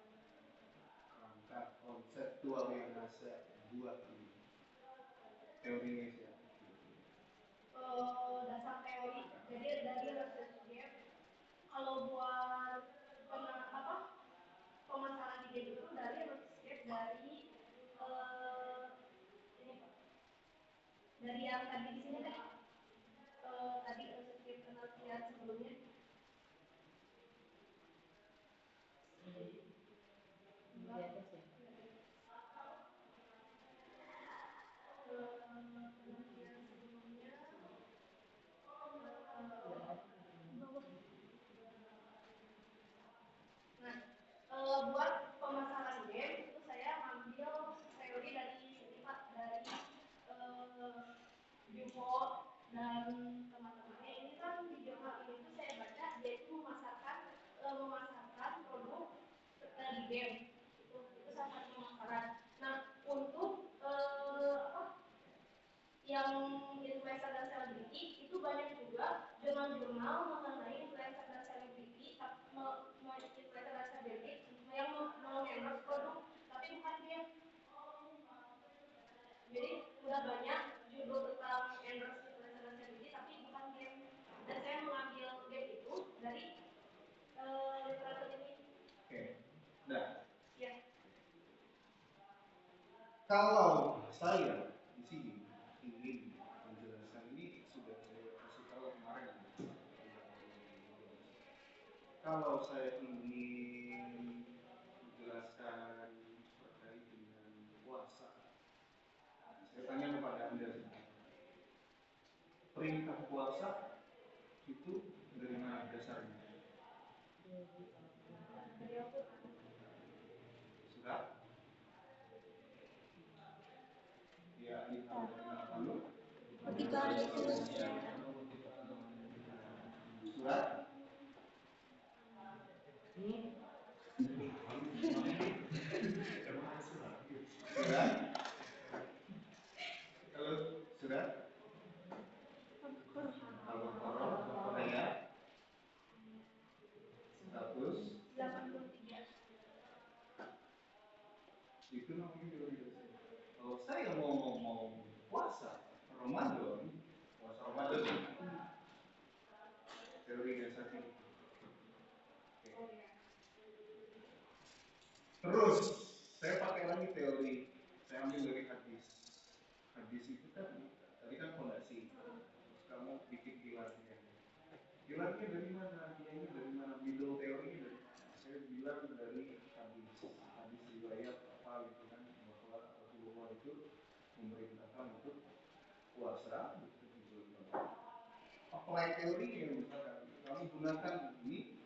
kerangka konseptual yang saya buat ini? Teorinya siapa? Dasar teori, jadi dari research game. Kalau buat pemasaran di game itu dari research game, dari ini Pak, dari yang tadi di sini kan, tadi research game penelitian sebelumnya. Di atas ya. Penelitian sebelumnya. Nah, buat pemasaran game itu saya ambil teori dari sini Pak, dari Bimo dan teman-temannya. Ini kan di jurnal ini tuh saya baca dia itu memasarkan produk di game, itu salah satu pemasaran. Nah, untuk yang influencer dan selebriti itu banyak juga jurnal-jurnal mengenai influencer dan selebriti, influencer dan selebriti yang mengendorse produk tapi bukan game. Jadi udah banyak judul tentang endorse influencer dan selebriti tapi bukan game. Dan saya mengambil game itu dari literatur ini. Oke, nah. Ya. Kalau saya di sini ingin menjelaskan, ini sudah saya kasih tahu kemarin. Kalau saya ingin menjelaskan terkait dengan puasa, saya tanya kepada Anda, perintah puasa itu dari mana dasarnya? Sudah? Ya, dulu. Ketika Yesus Surat? Sudah? Kalau sudah? Al-Baqarah ayat 183. Itu namanya teori dasar. Kalau saya mau ngomong puasa Ramadan, teori dasar ini. Terus saya pakai lagi teori, saya ambil dari hadis. Hadis itu kan tadi kan fondasi. Terus kamu bikin pilarnya. Pilarnya dari mana? Dia ini dari mana? Middle teori dari mana? Saya bilang dari hadis riwayat apa gitu kan, bahwa Rasulullah itu memerintahkan untuk puasa gitu. Apply teorinya misalkan kamu gunakan ini.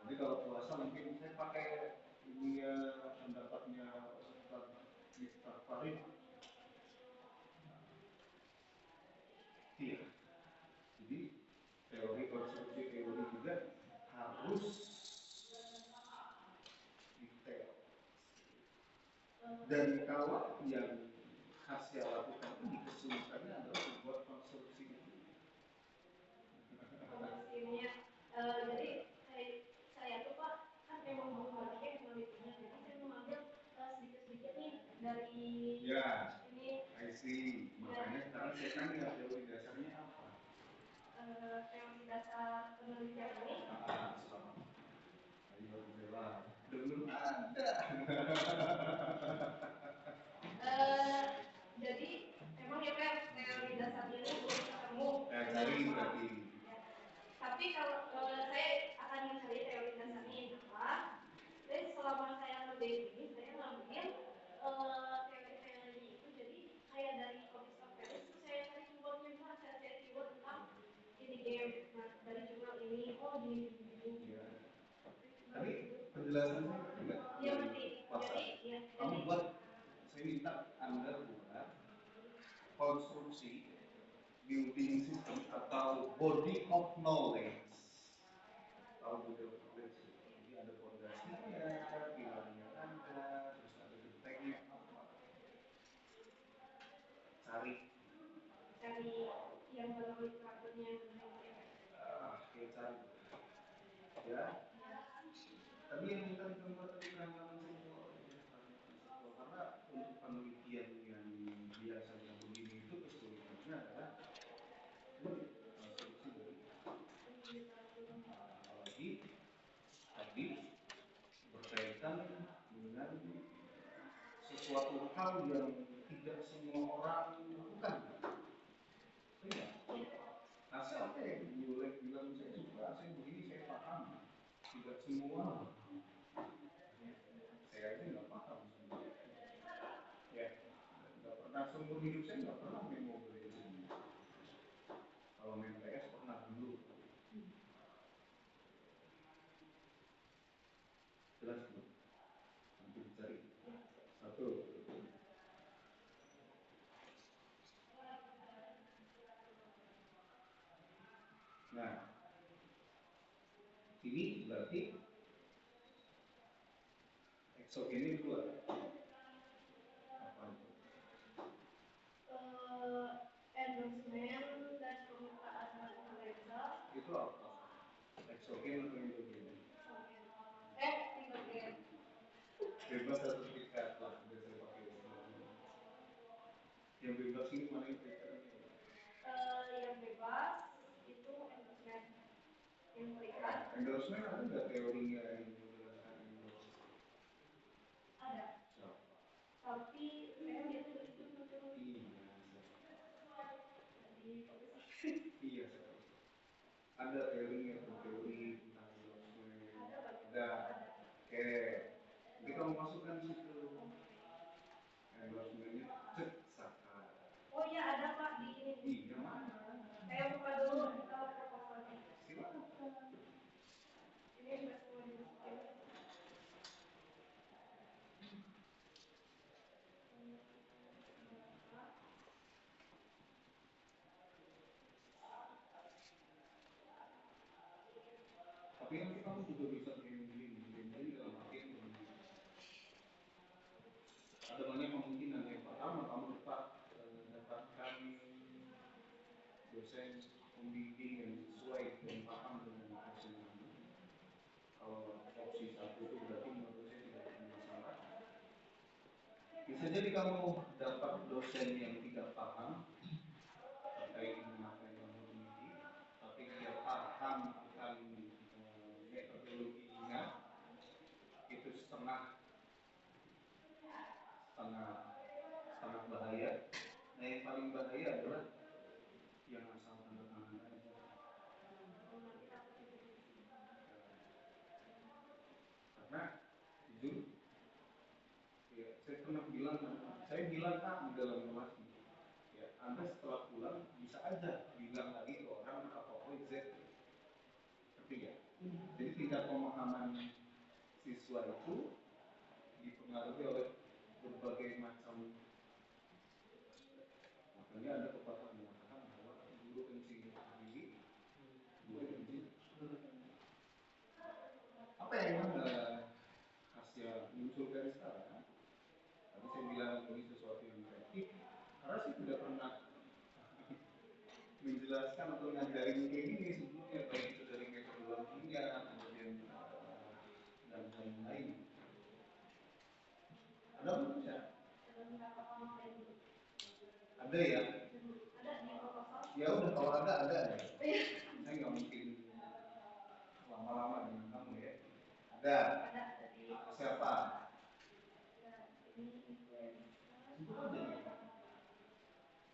Jadi kalau puasa mungkin saya pakai ini pendapatnya Ustaz Farid. Iya. Jadi teori konstruksi teori juga harus detail. Dan kalau yang hasil lakukan ini kesulitannya adalah membuat konstruksi itu. Jadi saya tuh Pak kan memang belum banyak penelitiannya, jadi saya mengambil sedikit-sedikit nih dari Ya, ini. I see. Makanya sekarang saya tanya teori dasarnya apa? Teori dasar penelitian ini. Belum ada. Jadi emang ya Pak, teori dasarnya ini belum ketemu. Cari berarti. Tapi kalau saya akan mencari teori dasarnya apa, dan selama saya ngambil ini, saya ngambil teori-teori itu, jadi kayak dari Aristoteles itu saya cari keywordnya Pak, saya cari keyword tentang ini game, nah dari jurnal ini, oh gini. Ya. Tapi penjelasannya juga. Iya berarti. Jadi, kamu buat, saya minta Anda buat konstruksi building system atau body of knowledge. Tahu body of knowledge? Jadi ada fondasinya, pilarnya ada, terus ada detailnya apa. Cari yang nomenklaturnya kita cari. Ya. Tapi yang kita tempat tadi semua karena untuk penelitian yang biasanya begini itu kesulitannya adalah konstruksi dari apalagi tadi berkaitan dengan sesuatu hal yang tidak semua orang lakukan. Iya. Nah, saya bilang saya suka, saya begini, saya paham. Tidak semua. Saya aja nggak paham. Ya, nggak pernah seumur hidup saya nggak pernah main Mobile Legends. Kalau main PS pernah dulu. Jelas belum? Nanti dicari. Satu. Nah, ini berarti eksogenik dua. Apa itu? endorsement dan permintaan influenza. Itu apa? Eksogen atau endogen? Endogen. Bebas sertifikat lah, biasa pakai yang bebas ini mana yang perikatnya? Yang bebas itu endorsement. Yang terikat Endorsement ada nggak teorinya yang menjelaskan endorsement? ada. Tapi memang dia tulis itu Iya, ada teorinya, teori tentang endorsement. Ada. Oke, jadi kamu masukkan situ endorsementnya ceksakan. Oh iya ada Pak di ini. Iya mana? Saya buka dulu kalau proposalnya. Silakan. Ini sudah semua dimasukin. Tapi nanti kamu juga bisa bimbing dalam artian ada banyak kemungkinan. Yang pertama kamu dapatkan dosen pembimbing yang sesuai dan paham dengan dosen kamu. Kalau opsi satu itu berarti menurut saya tidak ada masalah. Bisa jadi kamu dapat dosen yang tidak paham terkait dengan apa yang kamu miliki, tapi dia paham akan metodologinya. Itu setengah bahaya. Nah yang paling bahaya adalah yang asal tanda tangan aja. Karena jujur, ya, saya bilang di dalam kelas, ya, Anda setelah pulang bisa aja bilang lagi ke orang apa Z, ngerti ya? Jadi tingkat pemahaman siswa itu dipengaruhi oleh berbagai macam. Makanya ada pepatah mengatakan bahwa guru kencing sendiri, guru kencing. Apa yang mana Asia munculkan sekarang? Tadi saya bilang ini sesuatu yang kreatif, karena saya tidak pernah menjelaskan atau ngajarin kayak gini sebelumnya, baik itu dari metodologinya, kemudian dan lain-lain. Ada belum ya? Ada ya? Ya udah, kalau ada ya. Saya nggak mungkin lama-lama dengan kamu ya. Ada. Siapa? Sebut aja ya.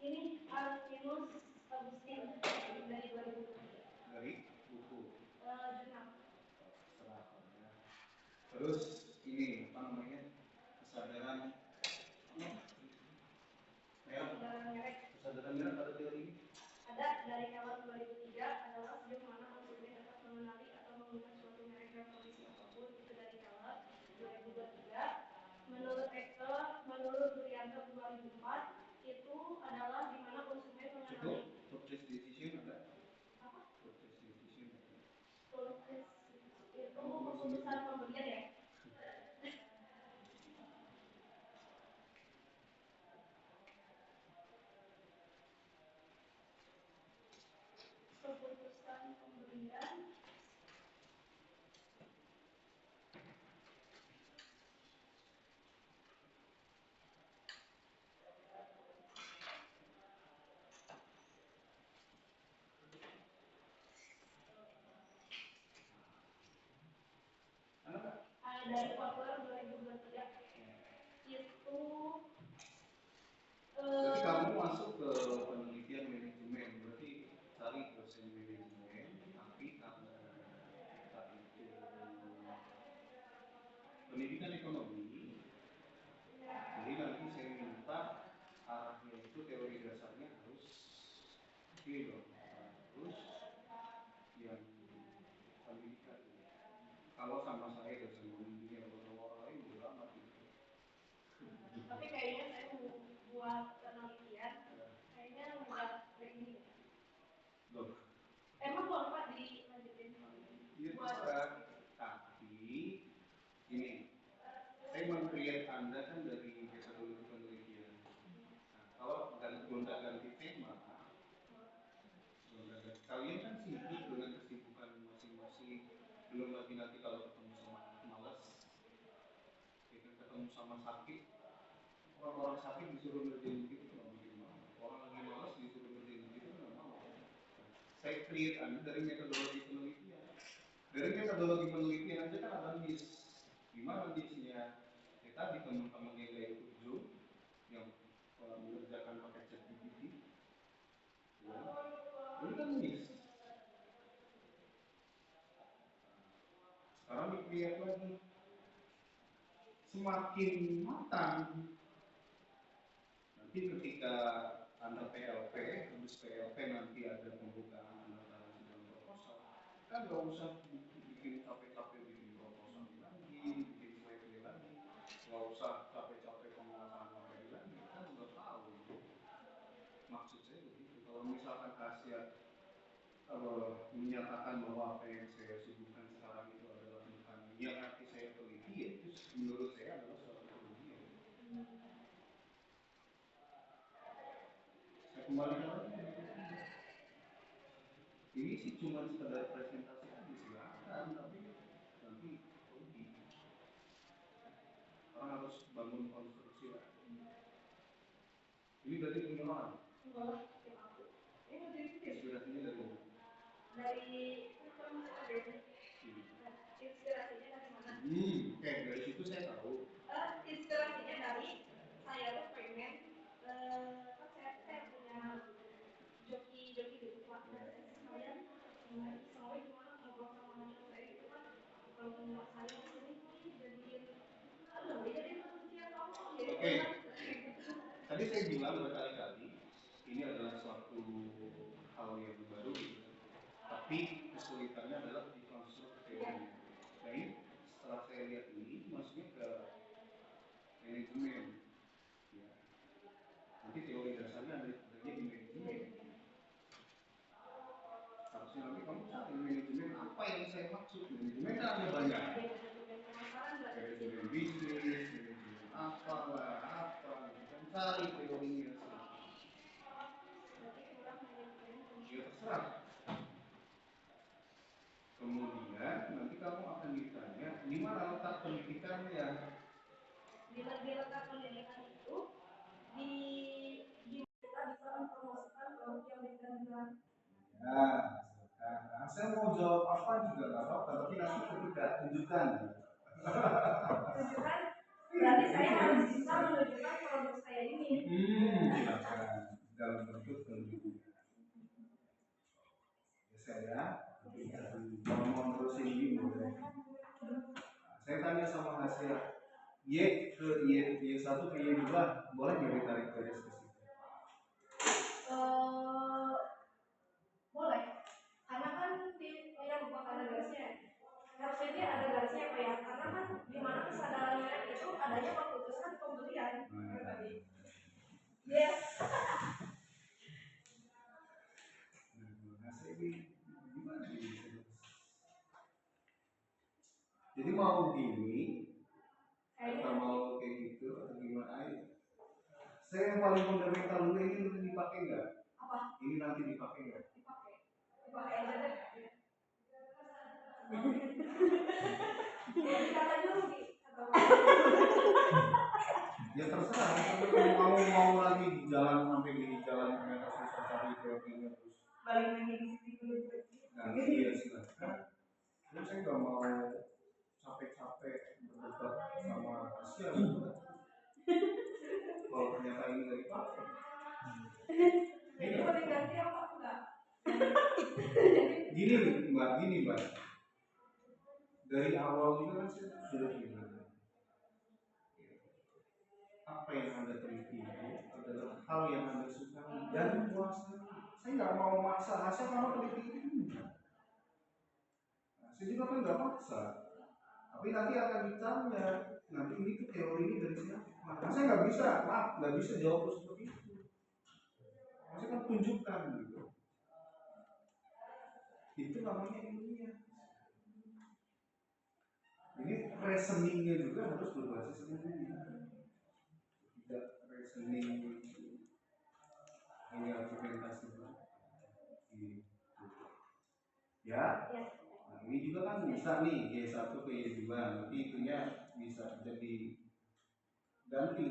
Ini Alvinus Agustin dari 2003. Dari buku. Jurnal. Serah ya. Terus ini apa namanya? Kesadaran merek ada teori ini? Ada dari kawan 2003 adalah sejauh mana konsumen dapat mengenali atau menggunakan suatu merek dalam kondisi apapun. Itu dari kawan 2023. Menurut Durianto 2004 itu adalah di mana konsumen mengenali. Purchase decision ada? Apa? Purchase decision. Itu keputusan pembelian ya. Keputusan pembelian. Dari Populer 2023 itu berarti kamu masuk ke penelitian manajemen, berarti cari dosen manajemen, tapi karena itu pendidikan ekonomi, jadi nanti saya minta arahnya itu teori dasarnya harus dong, harus yang pendidikan. Kalau sama saya dosen pembimbing atau orang lain udah amat gitu. Tapi kayaknya saya mau buat penelitian, kayaknya buat ini. Loh. Emang kalau Pak dilanjutin? Iya terserah. Tapi ini saya meng-create Anda kan dari metodologi penelitian. Nah, kalau gonta-ganti tema, kalian kan sibuk dengan kesibukan masing-masing. Belum lagi nanti kalau ketemu sama malas, ya kan, ketemu sama sakit. Orang-orang sakit disuruh ngerjain gitu nggak mungkin mau. Orang lagi malas disuruh ngerjain gitu nggak mau. Saya create Anda dari metodologi penelitian. Dari metodologi penelitian aja kan ada miss. Gimana missnya? Kita di teman-teman yang gak ikut Zoom, yang mengerjakan pakai ChatGPT, ya, ini kan miss. Sekarang dilihat lagi, semakin matang. Nanti ketika Anda PLP, habis PLP nanti ada pembukaan Anda dalam proposal, kan nggak usah bikin capek-capek bikin proposal lagi, bikin PLP lagi, nggak usah capek-capek penguasaan materi lagi, kan udah tahu. Maksud saya begitu. Kalau misalkan Asia menyatakan bahwa apa yang saya sibukkan sekarang itu adalah bukan yang nanti saya teliti, ya itu menurut saya adalah suatu kerugian. Saya kembalikan lagi. Ini sih cuma sekedar presentasi aja, silakan, tapi nanti rugi. Orang harus bangun konstruksi lagi. Ini berarti punya orang. Inspirasinya dari mana? Inspirasinya dari mana? Dari situ saya tahu. Inspirasinya dari saya tuh pengen saya punya joki gitu Pak. Sekalian semua gimana ngobrol sama anak saya itu kan kalau saya di sini Oke. Tadi saya bilang berkali-kali ini adalah suatu hal yang baru, tapi kesulitannya adalah di konstruk teori. Baik, setelah saya lihat ini masuknya ke manajemen. Ya. Nanti teori dasarnya adanya di manajemen. Harusnya nanti kamu cari manajemen apa yang saya maksud. Manajemen kan ada banyak. Manajemen bisnis, manajemen apa, kan cari teorinya. Ya terserah. Kemudian nanti kamu akan ditanya di mana letak pendidikannya. Di letak pendidikan itu di kita bisa mempromosikan produk yang dikerjakan. Nah, saya mau jawab apa juga nggak apa-apa, tapi nanti ketika tunjukkan. Tunjukkan, berarti saya harus bisa menunjukkan produk saya ini. Dalam bentuk pendidikan. Saya kalau mau terusin ini boleh. Saya tanya sama hasil Y ke Y1 ke Y2 boleh nggak ditarik garis ke situ? Boleh, karena kan di yang bukan ada garisnya. Harusnya dia ada garisnya apa ya? Karena kan di mana kesadaran merek itu adanya keputusan pembelian. Yes. Jadi mau gini atau mau kayak gitu atau gimana aja? Saya yang paling fundamental dulu ini nanti dipakai nggak? Apa? Ini nanti dipakai nggak? Dipakai aja deh. Kata dulu di. Ya terserah. Kalau mau lagi di jalan sampai di jalan ternyata susah cari teorinya terus. Balik lagi di situ dulu. Nah, iya silakan. Terus saya nggak mau capek-capek berdebat sama Asia gitu. Kalau ternyata ini nggak dipakai. Jadi mau diganti apa enggak? Gini mbak. Dari awal juga kan saya sudah bilang apa yang Anda teliti itu adalah hal yang Anda sukai dan kuasai. Saya nggak mau maksa asal kamu teliti itu. Saya juga kan nggak maksa. Tapi nanti akan ditanya, nanti ini teori ini dari siapa? Saya nggak bisa, nggak bisa jawab seperti itu. Saya kan tunjukkan gitu. Itu namanya ilmiah. Ini reasoningnya juga harus berbasis ilmiah. Tidak reasoning hanya argumentasi gitu. Ya. Nah, ini juga kan bisa nih Y1 ke Y2, nanti itunya bisa jadi ganti.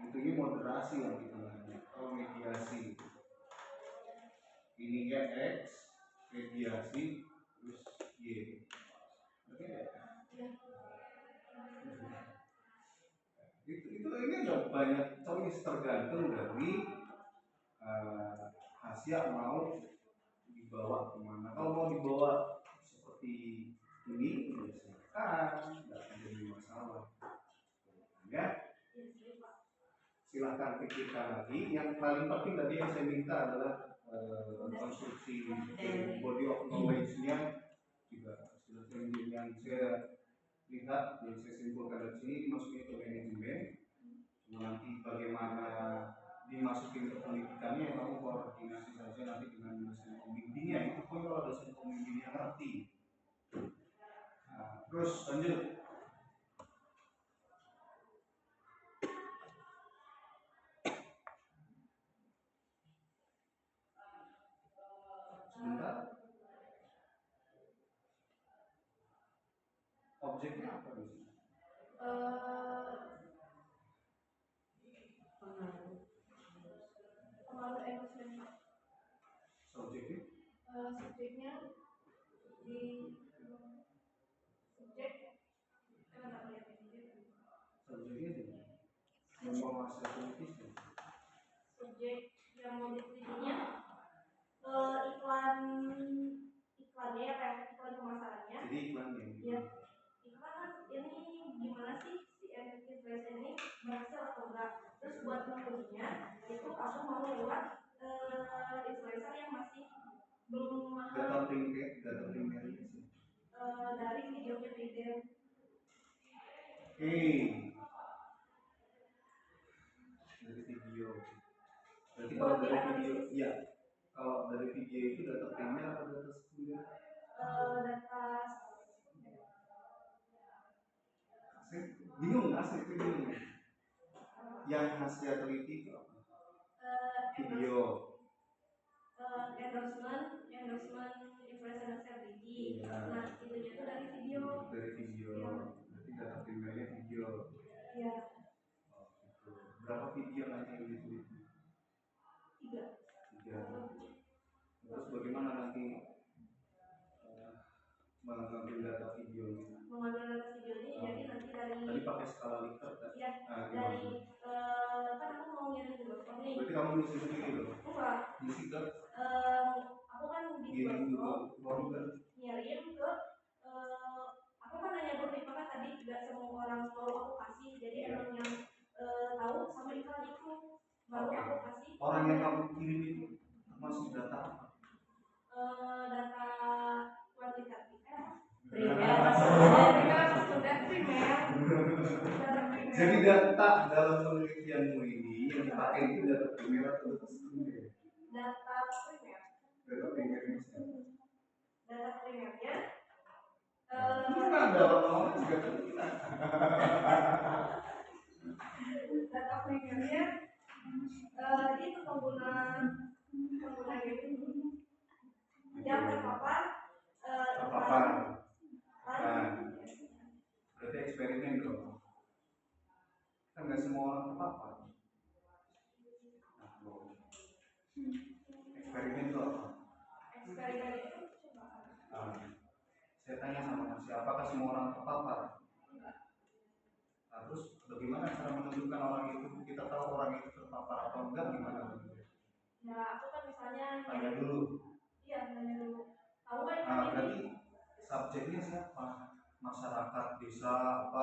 Itunya moderasi yang kita lakukan atau mediasi. Ininya X, mediasi, terus Y. Oke ya? Itu ini ada banyak choice tergantung dari Asia mau dibawa kemana. Kalau mau dibawa seperti ini, ya silakan, tidak jadi masalah. Ya, silahkan pikirkan lagi. Yang paling penting tadi yang saya minta adalah konstruksi body of knowledge-nya juga sudah yang saya lihat yang saya simpulkan dari sini masuknya ke manajemen. Nanti bagaimana dimasukin ke pendidikannya kamu koordinasi saja nanti dengan dosen pembimbingnya. Itu pun kalau dosen pembimbingnya ngerti. Nah, terus lanjut. Sebentar. Objeknya apa di sini? Pengaruh emosional. Subjeknya? Subjeknya di subjek Subjeknya di ngomong hasil politisnya. Subjek yang mau ditelitinya iklannya ya kayak iklan pemasarannya. Jadi iklannya. Ya. Iklan kan ini gimana sih si influencer ini berhasil atau ujinya itu aku mau lewat influencer yang masih belum mahal data primer dari videonya video. Dari video. Berarti kalau dari video, iya. Kalau dari video itu data primer atau data sekunder? Data Saya bingung, asli bingung. Yang hasil teliti itu apa? Video. endorsement influencer celebrity. Iya. Nah, itunya tuh dari video. Dari video. Berarti data primernya video. Iya. Oh, gitu. Berapa video nanti yang diteliti? 3. Terus bagaimana nanti mengambil data videonya? Mengambil data videonya jadi nanti dari Tadi pakai skala Likert kan? ya dari kan aku mau ngirim ke dokter nih. Berarti kamu ngisi sendiri dong? Enggak. Ngisi ke? Aku kan di Ngirim juga, baru kan? ngirim ke aku kan nanya dulu nih, maka tadi tidak semua orang tahu aku kasih, jadi emang yang tahu sama iklan itu baru aku kasih. Orang yang kamu kirim itu masuk data apa? Data kuantitatif Jadi data dalam penelitianmu ini yang dipakai itu data primer atau data sekunder? Data primer. Data primer ini siapa? Data primernya itu kan ada orang-orang juga kan kita. Data primernya itu pengguna game yang terpapar. Berarti eksperimen dong. Kan nggak semua orang terpapar. Eksperimen itu apa? Eksperimen itu saya tanya sama Mas, apakah semua orang terpapar? Nah, terus bagaimana cara menentukan orang itu? Kita tahu orang itu terpapar atau enggak, gimana? Ya, aku kan misalnya tanya dulu. Iya, tanya dulu. Tahu nggak Nah, ini? berarti subjeknya siapa? Masyarakat desa apa?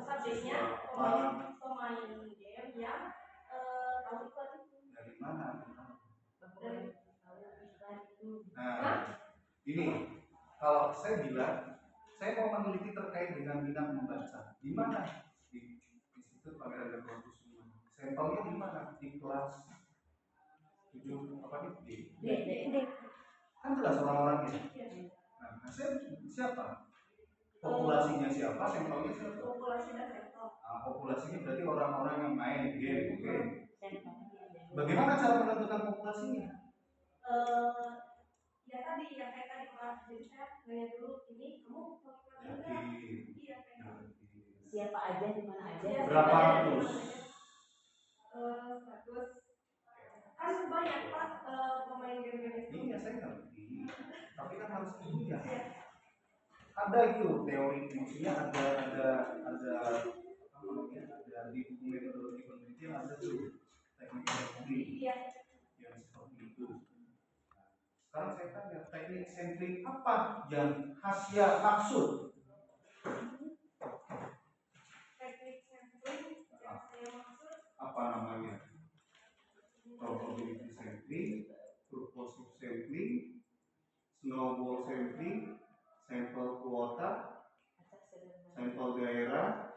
Subjeknya pemain game yang tahu iklan itu. Dari mana? Dari Nah, ini kalau saya bilang, saya mau meneliti terkait dengan minat membaca. Di mana? Di Institut Pangeran Diponegoro. Sampelnya di mana? Di kelas 7 apa nih? D. Kan jelas orang-orangnya. Nah, siapa? Populasinya siapa? Sampelnya siapa? Populasi dan sektor. Nah, populasinya berarti orang-orang yang main game, oke? Bagaimana cara menentukan populasinya? Ya tadi yang kayak tadi Pak, jadi saya nanya dulu ini kamu iya siapa aja di mana aja. Berapa ratus? 100. Kan banyak Pak pemain game-game itu. Iya, saya ngerti. Tapi kan harus ilmiah. Ada itu teori, maksudnya ada apa namanya? Ada di buku metodologi penelitian ada tuh teknik sampling yang seperti itu. Sekarang saya tanya, teknik sampling apa yang Hasya maksud? Teknik sampling yang saya maksud Apa namanya? Probability sampling, purposive sampling, snowball sampling, sampel kuota, sampel daerah,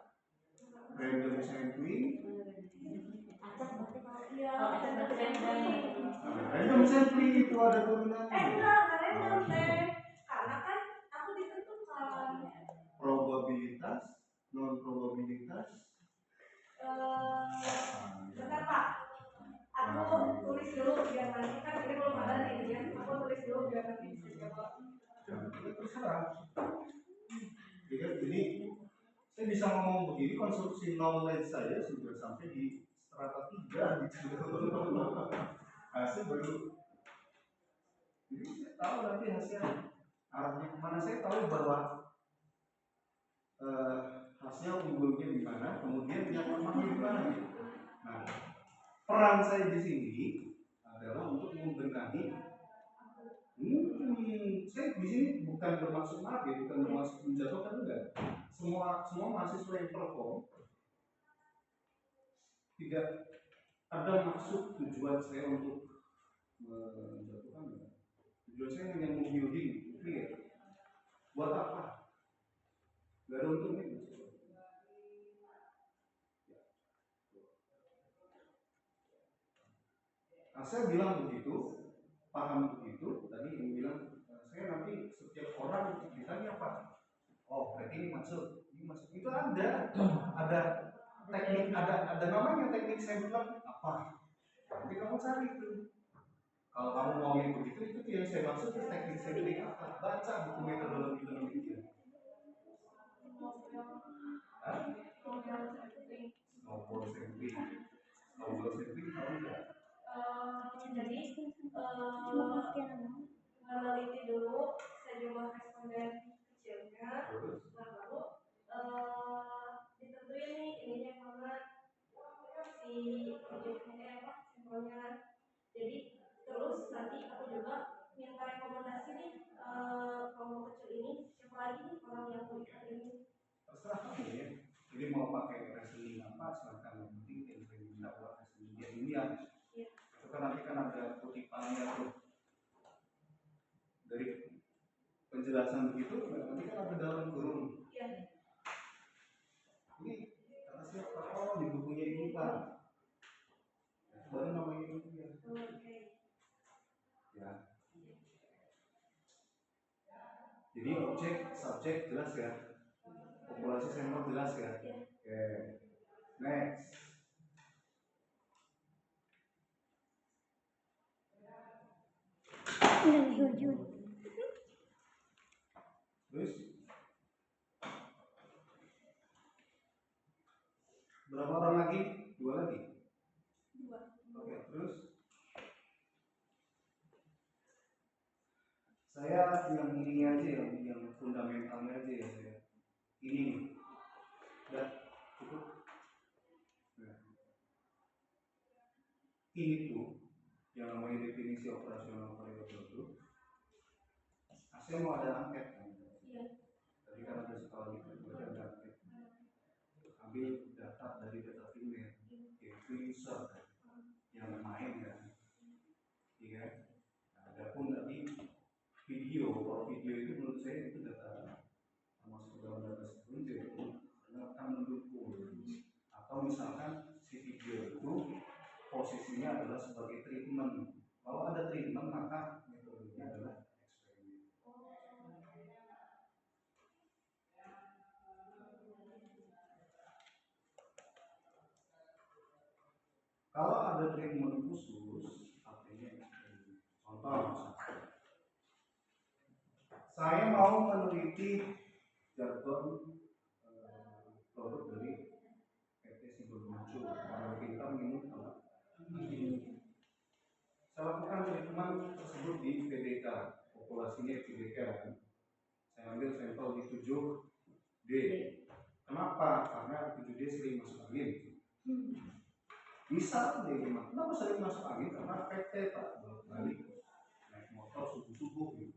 random sampling. Random sampling itu ada turunannya. Enggak random deh. Karena kan aku ditentukan Probabilitas, non probabilitas. bentar Pak. Aku tulis dulu biar nanti kan ini belum ada nih ya. Aku tulis dulu biar nanti bisa jawab. Jadi saya bisa ngomong begini, konstruksi knowledge saya sudah sampai di strata 3 gitu. Hasil baru. Jadi saya tahu nanti hasil arahnya kemana. Saya tahu bahwa hasil unggulnya di mana, kemudian yang lemahnya di mana gitu. Nah, peran saya di sini adalah untuk membenahi. Saya di sini bukan bermaksud maaf ya, bukan bermaksud menjatuhkan, enggak. Semua mahasiswa yang perform tidak ada maksud tujuan saya untuk menjatuhkan ya. Tujuan saya hanya mau building, oke ya. Buat apa? Gak ada untungnya. Nah, saya bilang begitu, paham begitu. Tadi yang bilang saya nanti setiap orang ditanya apa? Oh, berarti ini masuk. Itu ada teknik, ada namanya teknik sampler apa? Nanti kamu cari itu. Kalau kamu mau yang begitu, itu yang saya maksud itu teknik sampling apa? Baca buku metodologi penelitian. Snowball sampling. Snowball sampling tahu nggak? Jadi meneliti dulu sejumlah responden kecilnya, nah baru ditentuin nih ininya mana si objeknya apa sampelnya. Jadi terus nanti aku juga minta rekomendasi nih kelompok kecil ini siapa lagi nih orang yang mau ikut ini. Terserah kamu ya. Jadi mau pakai reasoning apa silakan, yang penting yang saya minta buat reasoning dia ilmiah. Itu kan nanti kan ada kutipannya tuh dari penjelasan begitu, nanti kan ada dalam kurung. Ini kata siapa? Oh, di bukunya ini Pak. Baru namanya itu ya. Ya. Jadi objek, subjek jelas ya. Populasi sampel jelas ya. Oke. Next. Terus berapa orang lagi? 2 lagi? 2. Oke, terus saya yang ini aja yang fundamentalnya aja ya saya. Ini nih. Udah cukup. Nah. Ini tuh yang namanya definisi operasional variabel itu. Saya mau ada angket kan? Iya. Tadi kan ada sekali ada angket. Ambil data dari data primer, yaitu user kan, yang main kan, iya. Nah, adapun tadi video, kalau video itu menurut saya itu data termasuk dalam data sekunder karena akan mendukung. Atau misalkan si video itu posisinya adalah sebagai treatment. Kalau ada treatment maka metodenya adalah eksperimen. Kalau ada treatment khusus, artinya eksperimen. Contoh, saya mau meneliti jargon produk dari PT Siboluncu. Kalau kita minum apa? Saya lakukan treatment tersebut di PDK, populasinya PDK. Saya ambil sampel di 7D. Kenapa? Karena 7D sering masuk angin. Bisa deh, kenapa sering masuk angin? Karena PT Pak bolak-balik naik motor subuh-subuh gitu.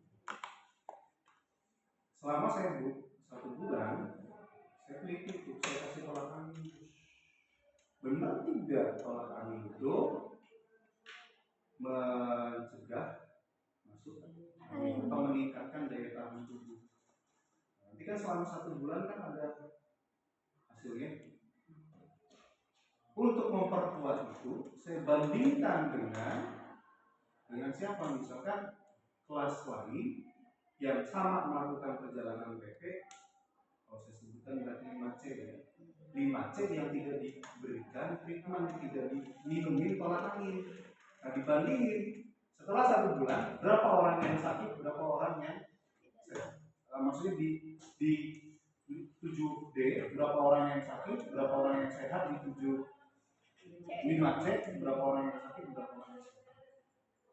Selama saya 1 bulan, saya teliti itu, saya kasih tolak angin. Benar tidak tolak angin itu mencegah masuk angin atau meningkatkan daya tahan tubuh? Nanti kan selama 1 bulan kan ada hasilnya. Untuk memperkuat itu, saya bandingkan dengan siapa? Misalkan kelas lain yang sama melakukan perjalanan PP, kalau saya sebutkan berarti 5C ya. 5C yang tidak diberikan treatment, tidak diminumin tolak angin. Nah, dibandingin setelah 1 bulan, berapa orang yang sakit, berapa orang yang sehat. Maksudnya di 7D, berapa orang yang sakit, berapa orang yang sehat, di 5C, berapa orang yang sakit, berapa orang yang sehat.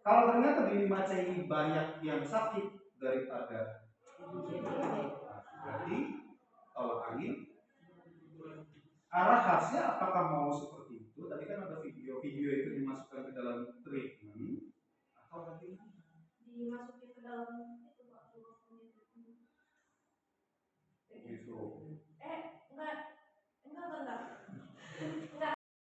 Kalau ternyata di 5C ini banyak yang sakit daripada berarti tolak angin. Arah khasnya apakah mau seperti itu? Tadi kan ada video itu dimasukkan ke dalam treatment atau nanti dimasukin ke dalam itu Pak, gitu.